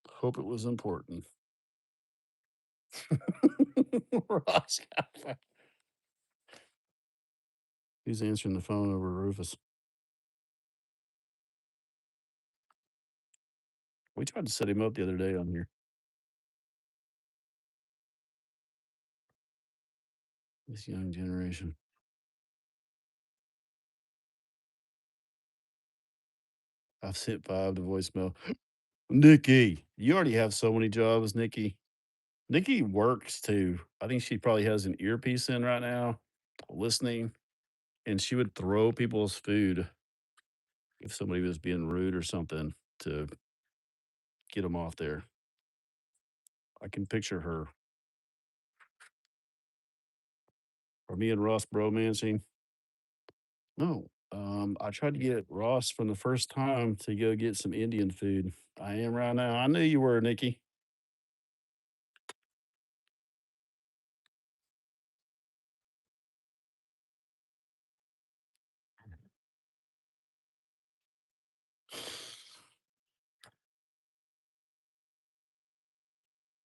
Speaker 1: Hope it was important. Ross, he's answering the phone over Rufus. We tried to set him up the other day on here. This young generation. I've sent 5 to voicemail. Nikki, you already have so many jobs, Nikki. Nikki works too. I think she probably has an earpiece in right now, listening, and she would throw people's food if somebody was being rude or something to get them off there. I can picture her or me and Ross bromancing. No, I tried to get Ross from the first time to go get some Indian food. I am right now. I knew you were, Nikki.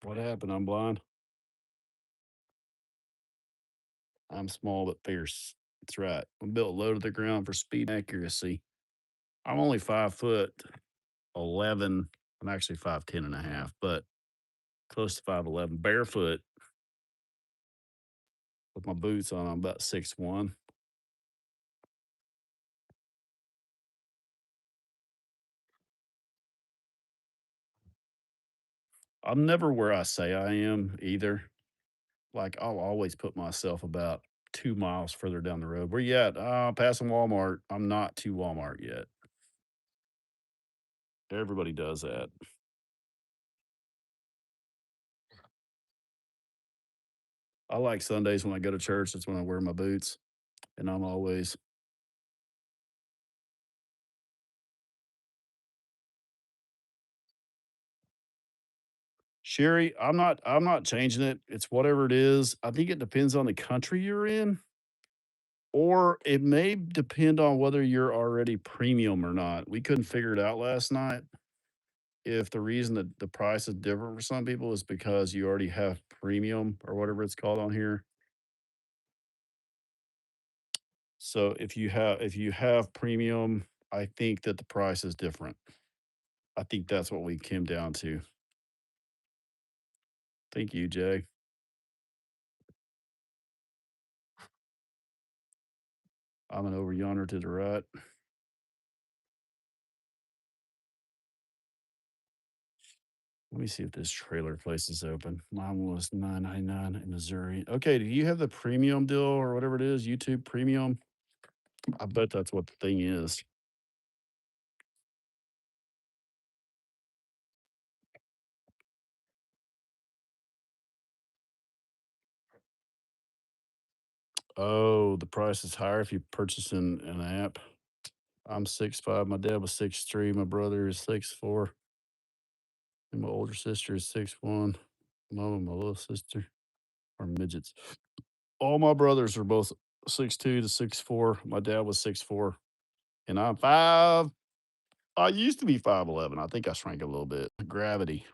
Speaker 1: What happened? I'm blind. I'm small but fierce. That's right. I'm built low to the ground for speed and accuracy. I'm only 5 foot 11. I'm actually 5'10" and a half, but close to 5'11. Barefoot with my boots on. I'm about 6'1". I'm never where I say I am either. Like I'll always put myself about 2 miles further down the road. Where you at? Passing Walmart. I'm not to Walmart yet. Everybody does that. I like Sundays when I go to church. That's when I wear my boots, and I'm always Sherry. I'm not changing it. It's whatever it is. I think it depends on the country you're in, or it may depend on whether you're already premium or not. We couldn't figure it out last night. If the reason that the price is different for some people is because you already have premium or whatever it's called on here. So if you have premium, I think that the price is different. I think that's what we came down to. Thank you, Jay. I'm an over yonder to the right. Let me see if this trailer place is open. Mine was 9.99 in Missouri. Okay, do you have the premium deal or whatever it is? YouTube premium? I bet that's what the thing is. Oh, the price is higher if you purchase in an app. I'm 6'5". My dad was 6'3". My brother is 6'4". And my older sister is 6'1". Mom and my little sister are midgets. All my brothers are both 6'2" to 6'4". My dad was 6'4", and I'm 5. I used to be 5'11". I think I shrank a little bit. Gravity.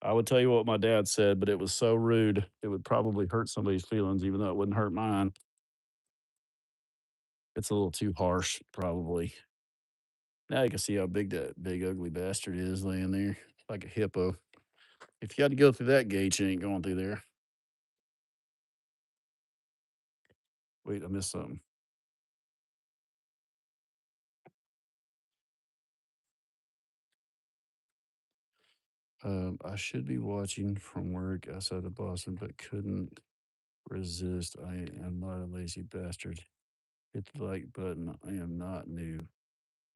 Speaker 1: I would tell you what my dad said, but it was so rude. It would probably hurt somebody's feelings, even though it wouldn't hurt mine. It's a little too harsh, probably. Now you can see how big that big ugly bastard is laying there, like a hippo. If you had to go through that gate, you ain't going through there. Wait, I missed something. I should be watching from work outside of Boston, but couldn't resist. I am not a lazy bastard. Hit the like button. I am not new.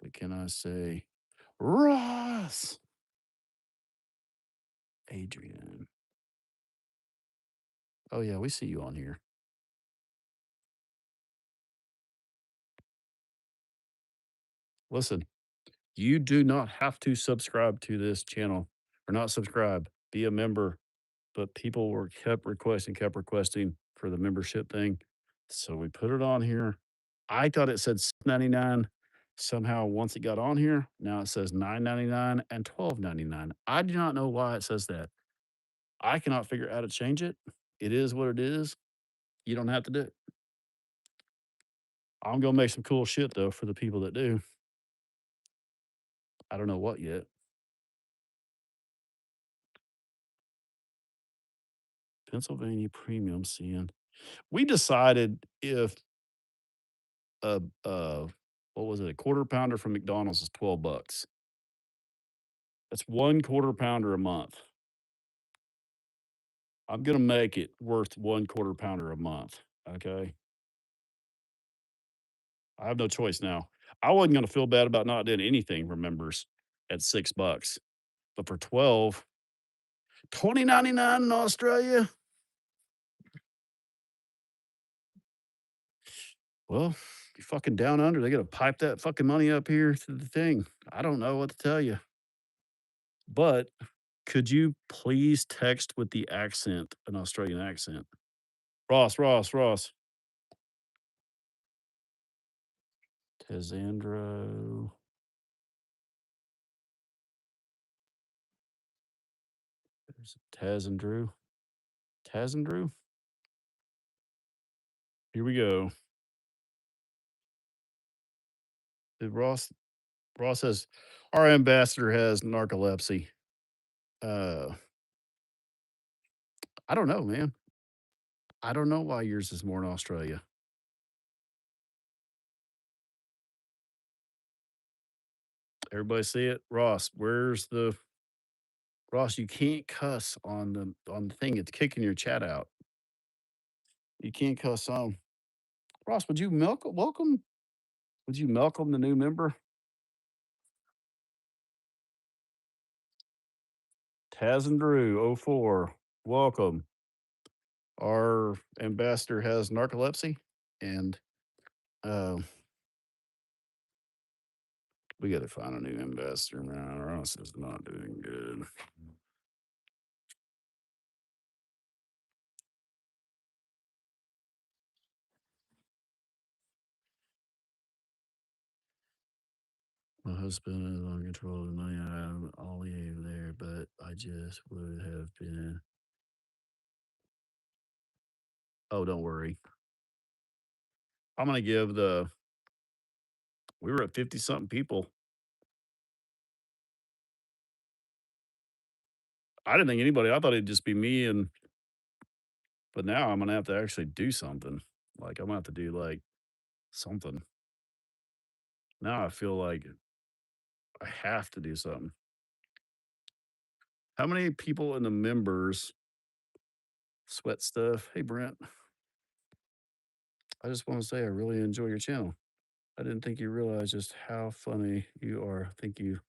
Speaker 1: But can I say, Ross? Adrian. Oh, yeah, we see you on here. Listen, you do not have to subscribe to this channel or not subscribe. Be a member. But people were kept requesting for the membership thing. So we put it on here. I thought it said 6.99. Somehow, once it got on here, now it says 9.99 and 12.99. I do not know why it says that. I cannot figure out how to change it. It is what it is. You don't have to do it. I'm gonna make some cool shit though for the people that do. I don't know what yet. Pennsylvania premium CN. We decided if what was it, a quarter pounder from McDonald's is $12. That's one quarter pounder a month. I'm gonna make it worth one quarter pounder a month. Okay. I have no choice now. I wasn't gonna feel bad about not doing anything for members at $6. But for 12, 20.99 in Australia. Well, you fucking down under. They gotta pipe that fucking money up here to the thing. I don't know what to tell you. But could you please text with the accent, an Australian accent? Ross. Tesandro. Taz and Drew? Taz and Drew? Here we go. Did Ross says our ambassador has narcolepsy. Uh, I don't know, man. I don't know why yours is more in Australia. Everybody see it? Ross, where's the Ross? You can't cuss on the thing. It's kicking your chat out. You can't cuss on. Ross, would you welcome? Would you welcome the new member? Taz and Drew, oh 04. Welcome. Our ambassador has narcolepsy, and uh, we got to find a new ambassador, man. Ross is not doing good. My husband is on control of the money. I'm all there, but I just would have been. Oh, don't worry. I'm gonna give the. We were at 50 something people. I didn't think anybody. I thought it'd just be me and. But now I'm gonna have to actually do something. Like I'm gonna have to do like something. Now I feel like I have to do something. How many people in the members sweat stuff? Hey Brent, I just want to say I really enjoy your channel. I didn't think you realized just how funny you are. Thank you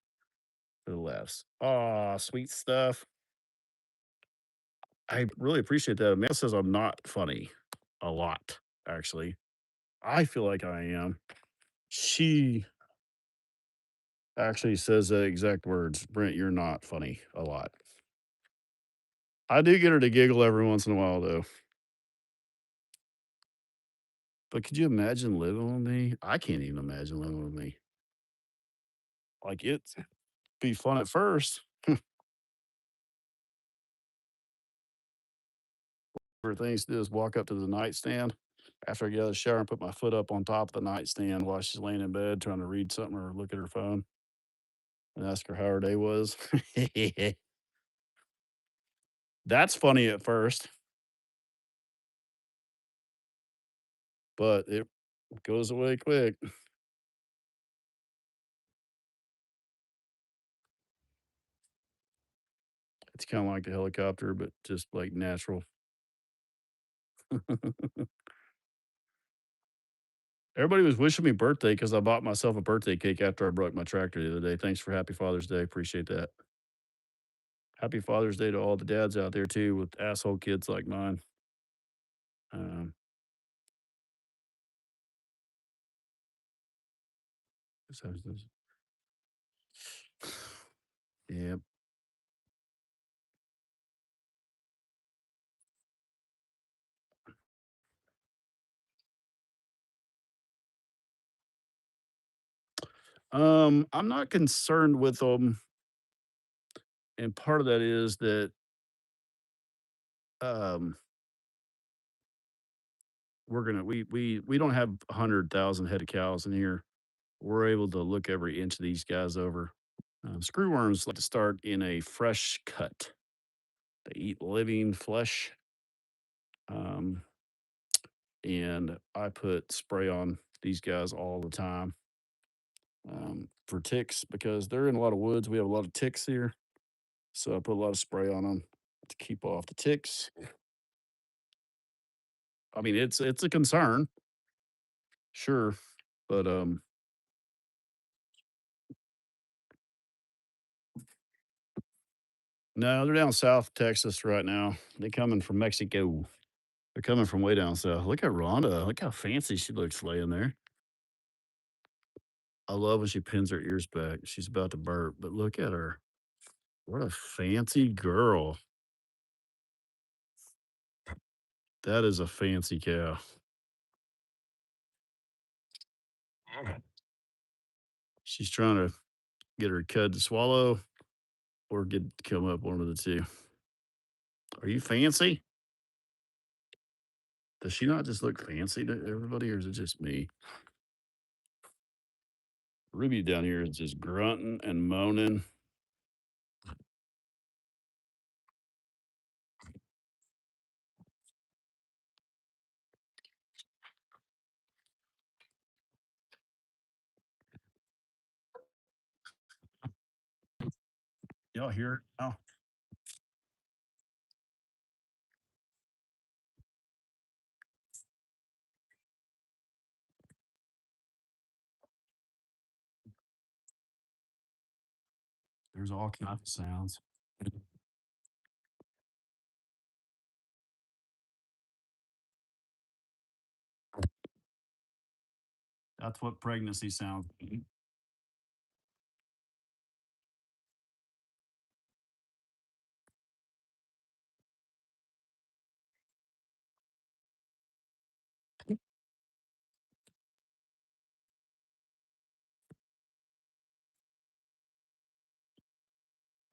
Speaker 1: for the laughs. Aw, sweet stuff. I really appreciate that. Amanda says I'm not funny a lot, actually. I feel like I am. She actually says the exact words. Brent, you're not funny a lot. I do get her to giggle every once in a while, though. But could you imagine living with me? I can't even imagine living with me. Like it'd be fun at first. For things to do is walk up to the nightstand after I get out of the shower and put my foot up on top of the nightstand while she's laying in bed trying to read something or look at her phone and ask her how her day was. That's funny at first, but it goes away quick. It's kind of like the helicopter, but just like natural. Everybody was wishing me birthday because I bought myself a birthday cake after I broke my tractor the other day. Thanks for Happy Father's Day. Appreciate that. Happy Father's Day to all the dads out there too with asshole kids like mine. Um, so- yeah. I'm not concerned with them, and part of that is that um, we don't have 100,000 head of cows in here. We're able to look every inch of these guys over. Screwworms like to start in a fresh cut. They eat living flesh, um, and I put spray on these guys all the time for ticks because they're in a lot of woods. We have a lot of ticks here, so I put a lot of spray on them to keep off the ticks. I mean, it's a concern, sure, but no, they're down south Texas right now. They coming from Mexico. They're coming from way down south. Look at Rhonda. Look how fancy she looks laying there. I love when she pins her ears back. She's about to burp, but look at her. What a fancy girl. That is a fancy cow. She's trying to get her cud to swallow or get come up one of the two. Are you fancy? Does she not just look fancy to everybody, or is it just me? Ruby down here is just grunting and moaning. Y'all hear it? Oh, there's all kinds of sounds. That's what pregnancy sounds like.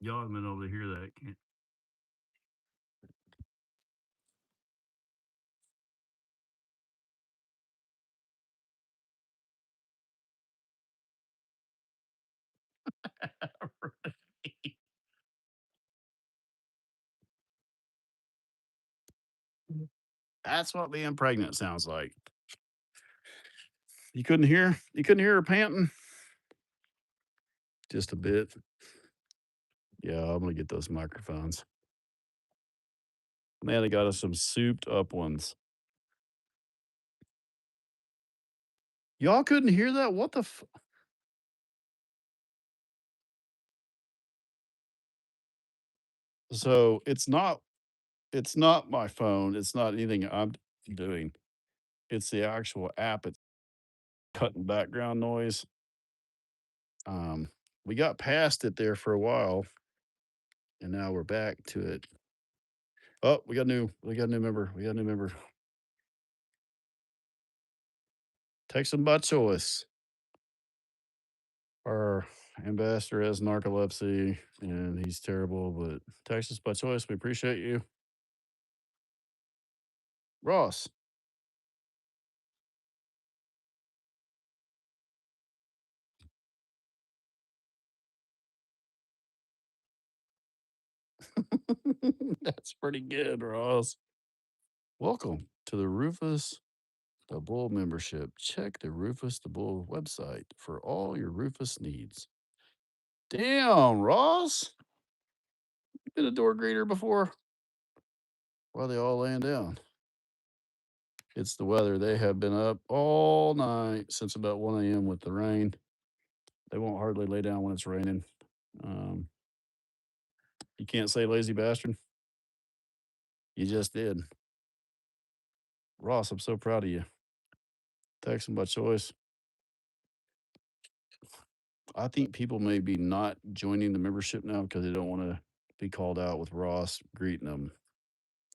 Speaker 1: Y'all haven't been able to hear that. That's what being pregnant sounds like. You couldn't hear? You couldn't hear her panting? Just a bit. Yeah, I'm gonna get those microphones. Man, they got us some souped up ones. Y'all couldn't hear that? What the So, it's not my phone, it's not anything I'm doing. It's the actual app, it's cutting background noise. Um, we got past it there for a while, and now we're back to it. Oh, we got a new member. We got a new member. Text them by choice. Our ambassador has narcolepsy and he's terrible, but text us by choice. We appreciate you. Ross. That's pretty good, Ross. Welcome to the Rufus the Bull membership. Check the Rufus the Bull website for all your Rufus needs. Damn, Ross. You been a door greeter before? Why are they all laying down? It's the weather. They have been up all night since about 1 a.m. with the rain. They won't hardly lay down when it's raining. Um, you can't say lazy bastard. You just did. Ross, I'm so proud of you. Texting by choice. I think people may be not joining the membership now because they don't want to be called out with Ross greeting them.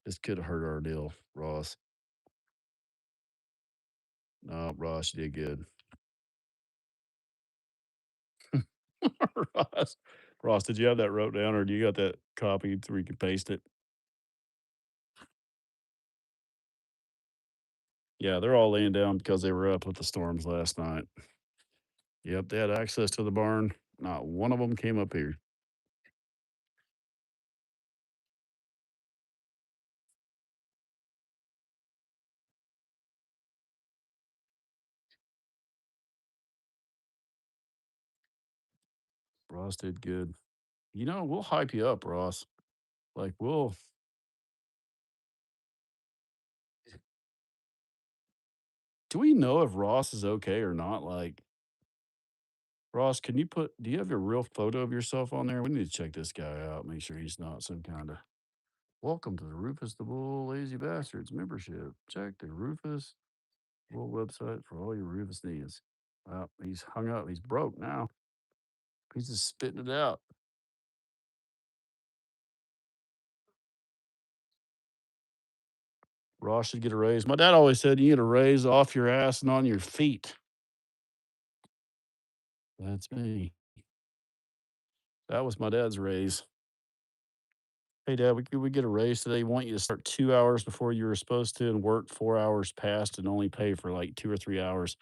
Speaker 1: This could hurt our deal, Ross. No, Ross, you did good. Ross, Ross, did you have that wrote down or do you got that copied so we can paste it? Yeah, they're all laying down because they were up with the storms last night. Yep, they had access to the barn. Not one of them came up here. Ross did good. We'll hype you up, Ross. Like, do we know if Ross is okay or not? Like, Ross, do you have a real photo of yourself on there? We need to check this guy out, make sure he's not some kind of. Welcome to the Rufus the Bull Lazy Bastards membership. Check the Rufus Bull website for all your Rufus needs. Well, he's hung up. He's broke now. He's just spitting it out. Ross should get a raise. My dad always said you get a raise off your ass and on your feet. That's me. That was my dad's raise. "Hey, Dad, we get a raise today? Want you to start 2 hours before you were supposed to and work 4 hours past and only pay for, like, 2 or 3 hours."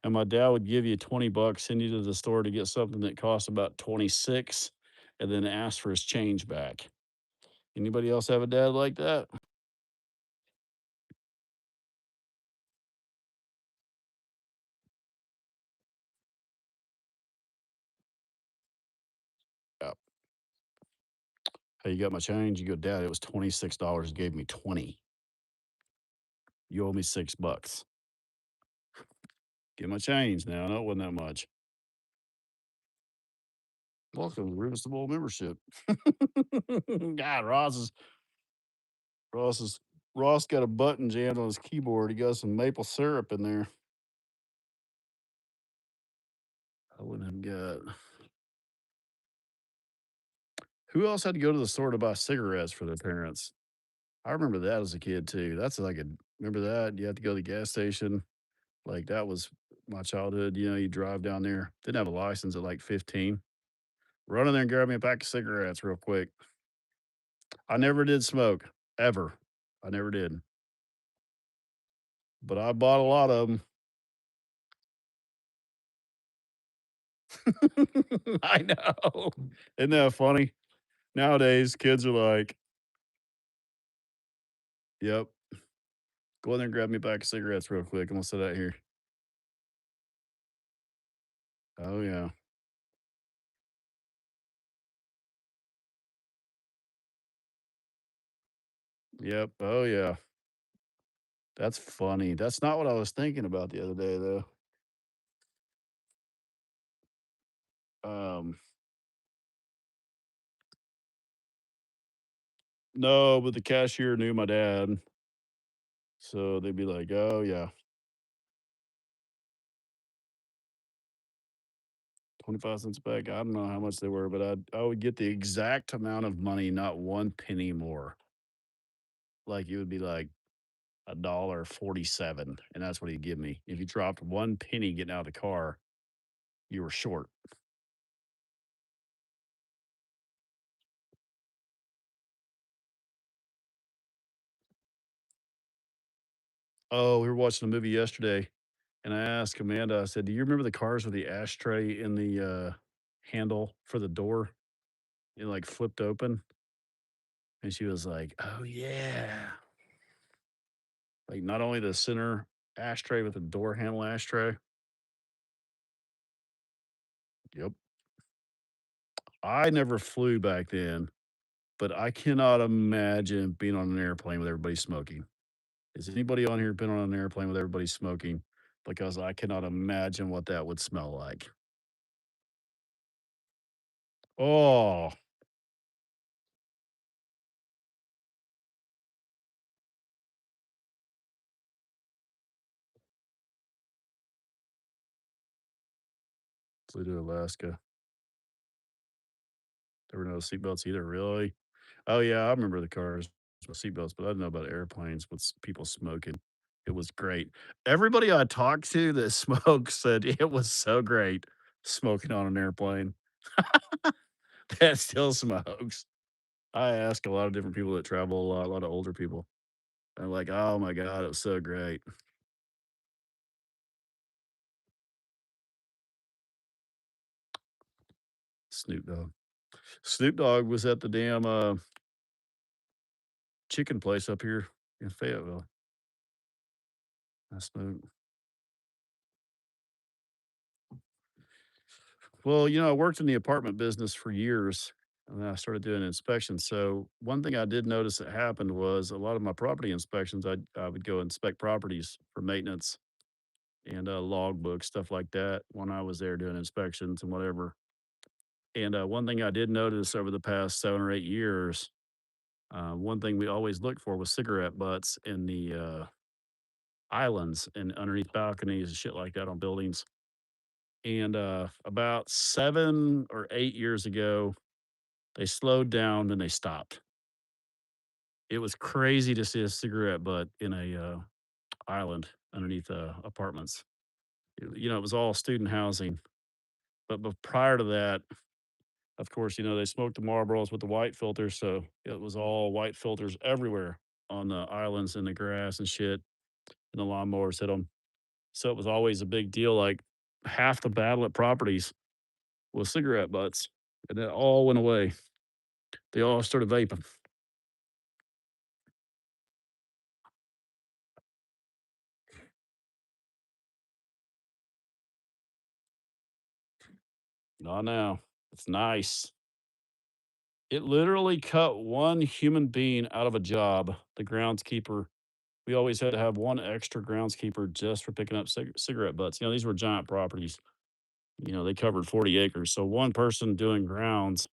Speaker 1: And my dad would give you 20 bucks, send you to the store to get something that cost about 26, and then ask for his change back. Anybody else have a dad like that? Yeah. "Hey, you got my change?" You go, "Dad, it was $26, you gave me 20. You owe me 6 bucks. Get my change now." I know it wasn't that much. Welcome to Rufus the Bowl membership. God, Ross is Ross got a button jammed on his keyboard. He got some maple syrup in there. I wouldn't have got. Who else had to go to the store to buy cigarettes for their parents? I remember that as a kid too. That's like a remember that? You had to go to the gas station. Like that was my childhood. You know, you drive down there. Didn't have a license at like 15. Run in there and grab me a pack of cigarettes real quick. I never did smoke ever. I never did, but I bought a lot of them. I know. Isn't that funny? Nowadays, kids are like, "Yep, go in there and grab me a pack of cigarettes real quick. I'm gonna sit out here." Oh yeah. Yep. Oh yeah. That's funny. That's not what I was thinking about the other day though. Um, no, but the cashier knew my dad, so they'd be like, "Oh yeah, 25 cents a pack." I don't know how much they were, but I would get the exact amount of money, not one penny more. Like it would be like $1.47, and that's what he'd give me. If you dropped one penny getting out of the car, you were short. Oh, we were watching a movie yesterday, and I asked Amanda, I said, "Do you remember the cars with the ashtray in the, handle for the door? It, like, flipped open?" And she was like, "Oh, yeah." Like, not only the center ashtray, but the door handle ashtray. Yep. I never flew back then, but I cannot imagine being on an airplane with everybody smoking. Has anybody on here been on an airplane with everybody smoking? Because I cannot imagine what that would smell like. Oh, flew to Alaska. There were no seatbelts either, really? Oh, yeah, I remember the cars with seatbelts, but I didn't know about airplanes with people smoking. It was great. Everybody I talked to that smoked said it was so great smoking on an airplane that still smokes. I ask a lot of different people that travel a lot of older people. I'm like, "Oh my god, it was so great." Snoop Dogg. Snoop Dogg was at the damn, chicken place up here in Fayetteville. I smoked. Well, I worked in the apartment business for years, and then I started doing inspections. So one thing I did notice that happened was a lot of my property inspections, I would go inspect properties for maintenance and log books, stuff like that, when I was there doing inspections and whatever. And one thing I did notice over the past 7 or 8 years, one thing we always looked for was cigarette butts in the islands and underneath balconies and shit like that on buildings. And about 7 or 8 years ago, they slowed down, then they stopped. It was crazy to see a cigarette butt in a, island underneath, apartments. It was all student housing, but prior to that, Of course, they smoked the Marlboros with the white filters, so it was all white filters everywhere on the islands and the grass and shit, and the lawnmowers hit them. So it was always a big deal. Like half the battle at properties was cigarette butts, and it all went away. They all started vaping. Not now. It's nice. It literally cut one human being out of a job. The groundskeeper. We always had to have one extra groundskeeper just for picking up cigarette butts. These were giant properties. They covered 40 acres. So one person doing grounds,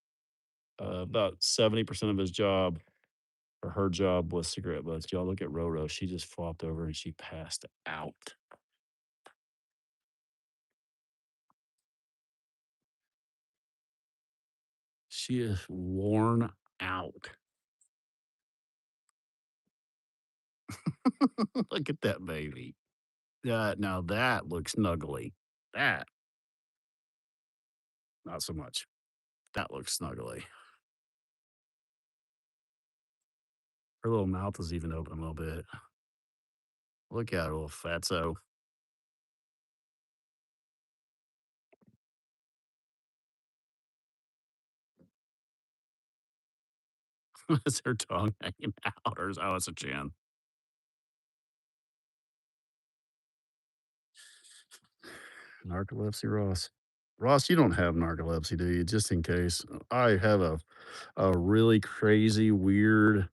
Speaker 1: about 70% of his job or her job was cigarette butts. Y'all look at Roro. She just flopped over and she passed out. She is worn out. Look at that baby. Now that looks snuggly. That, not so much. That looks snuggly. Her little mouth is even open a little bit. Look at her little fatso. Is her tongue hanging out? Or oh, it's a chin. Narcolepsy, Ross. Ross, you don't have narcolepsy, do you? Just in case. I have a really crazy, weird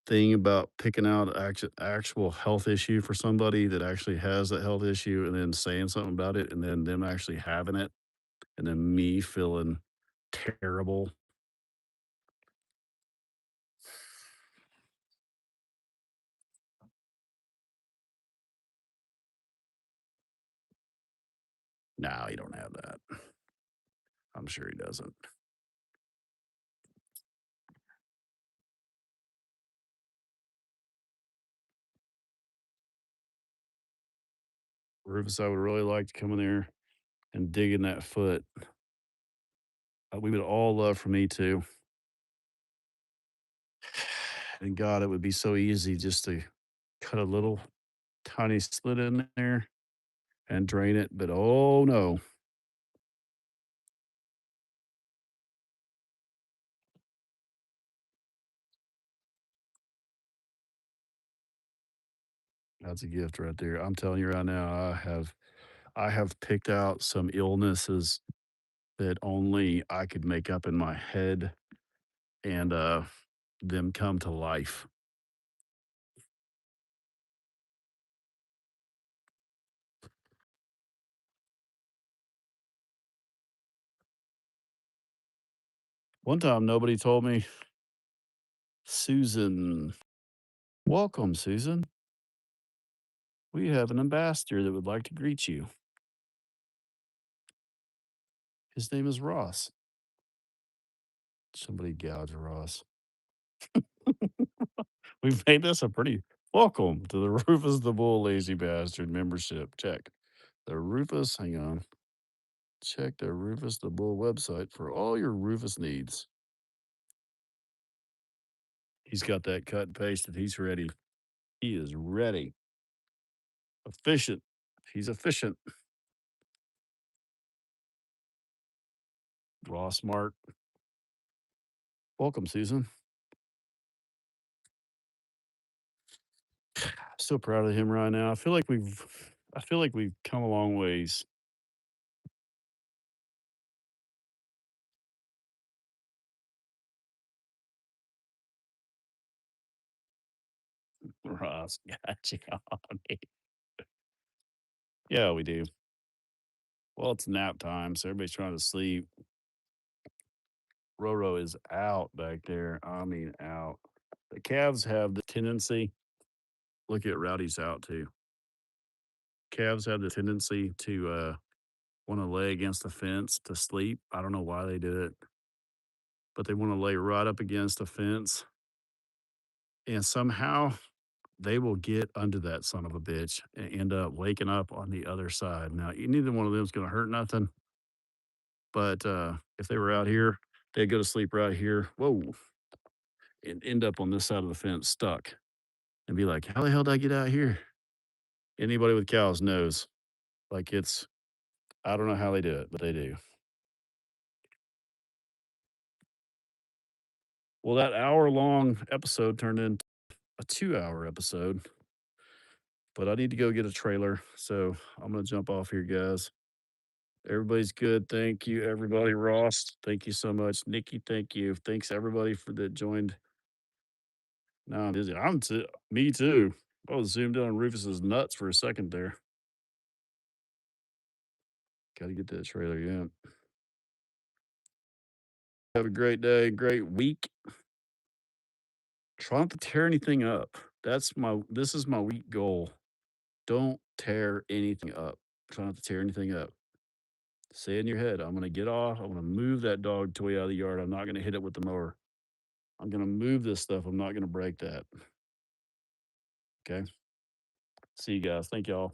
Speaker 1: thing about picking out actual health issue for somebody that actually has that health issue and then saying something about it and then them actually having it and then me feeling terrible. No, he don't have that. I'm sure he doesn't. Rufus, I would really like to come in there and dig in that foot. We would all love for me to. And God, it would be so easy just to cut a little tiny slit in there and drain it. But oh no, that's a gift right there. I'm telling you right now, I have picked out some illnesses that only I could make up in my head and them come to life. One time nobody told me, Susan, welcome, Susan. We have an ambassador that would like to greet you. His name is Ross. Somebody gouge Ross. We've made this a pretty welcome to the Rufus the Bull Lazy Bastard membership. Check. The Rufus, hang on. Check the Rufus the Bull website for all your Rufus needs. He's got that cut and pasted. He's ready. He is ready. Efficient. He's efficient. Raw smart. Welcome, Susan. So proud of him right now. I feel like we've come a long ways. Ross got you on it. Yeah, we do. Well, it's nap time, so everybody's trying to sleep. Roro is out back there. I mean, out. The Cavs have the tendency. Look at Rowdy's out too. Cavs have the tendency to want to lay against the fence to sleep. I don't know why they do it, but they want to lay right up against the fence, and somehow they will get under that son of a bitch and end up waking up on the other side. Now, neither one of them is going to hurt nothing, but if they were out here They go to sleep right here. Whoa. And end up on this side of the fence stuck and be like, how the hell did I get out here? Anybody with cows knows. Like it's, I don't know how they do it, but they do. Well, that hour long episode turned into a 2 hour episode, but I need to go get a trailer. So I'm going to jump off here, guys. Everybody's good. Thank you, everybody. Ross, thank you so much. Nikki, thank you. Thanks, everybody, for that joined. No, I'm dizzy. Me too. I was zoomed in on Rufus's nuts for a second there. Got to get that trailer, yeah. Have a great day, great week. Try not to tear anything up. This is my week goal. Don't tear anything up. Try not to tear anything up. Say in your head, I'm gonna get off. I'm gonna move that dog toy out of the yard. I'm not gonna hit it with the mower. I'm gonna move this stuff. I'm not gonna break that. Okay. See you guys. Thank y'all.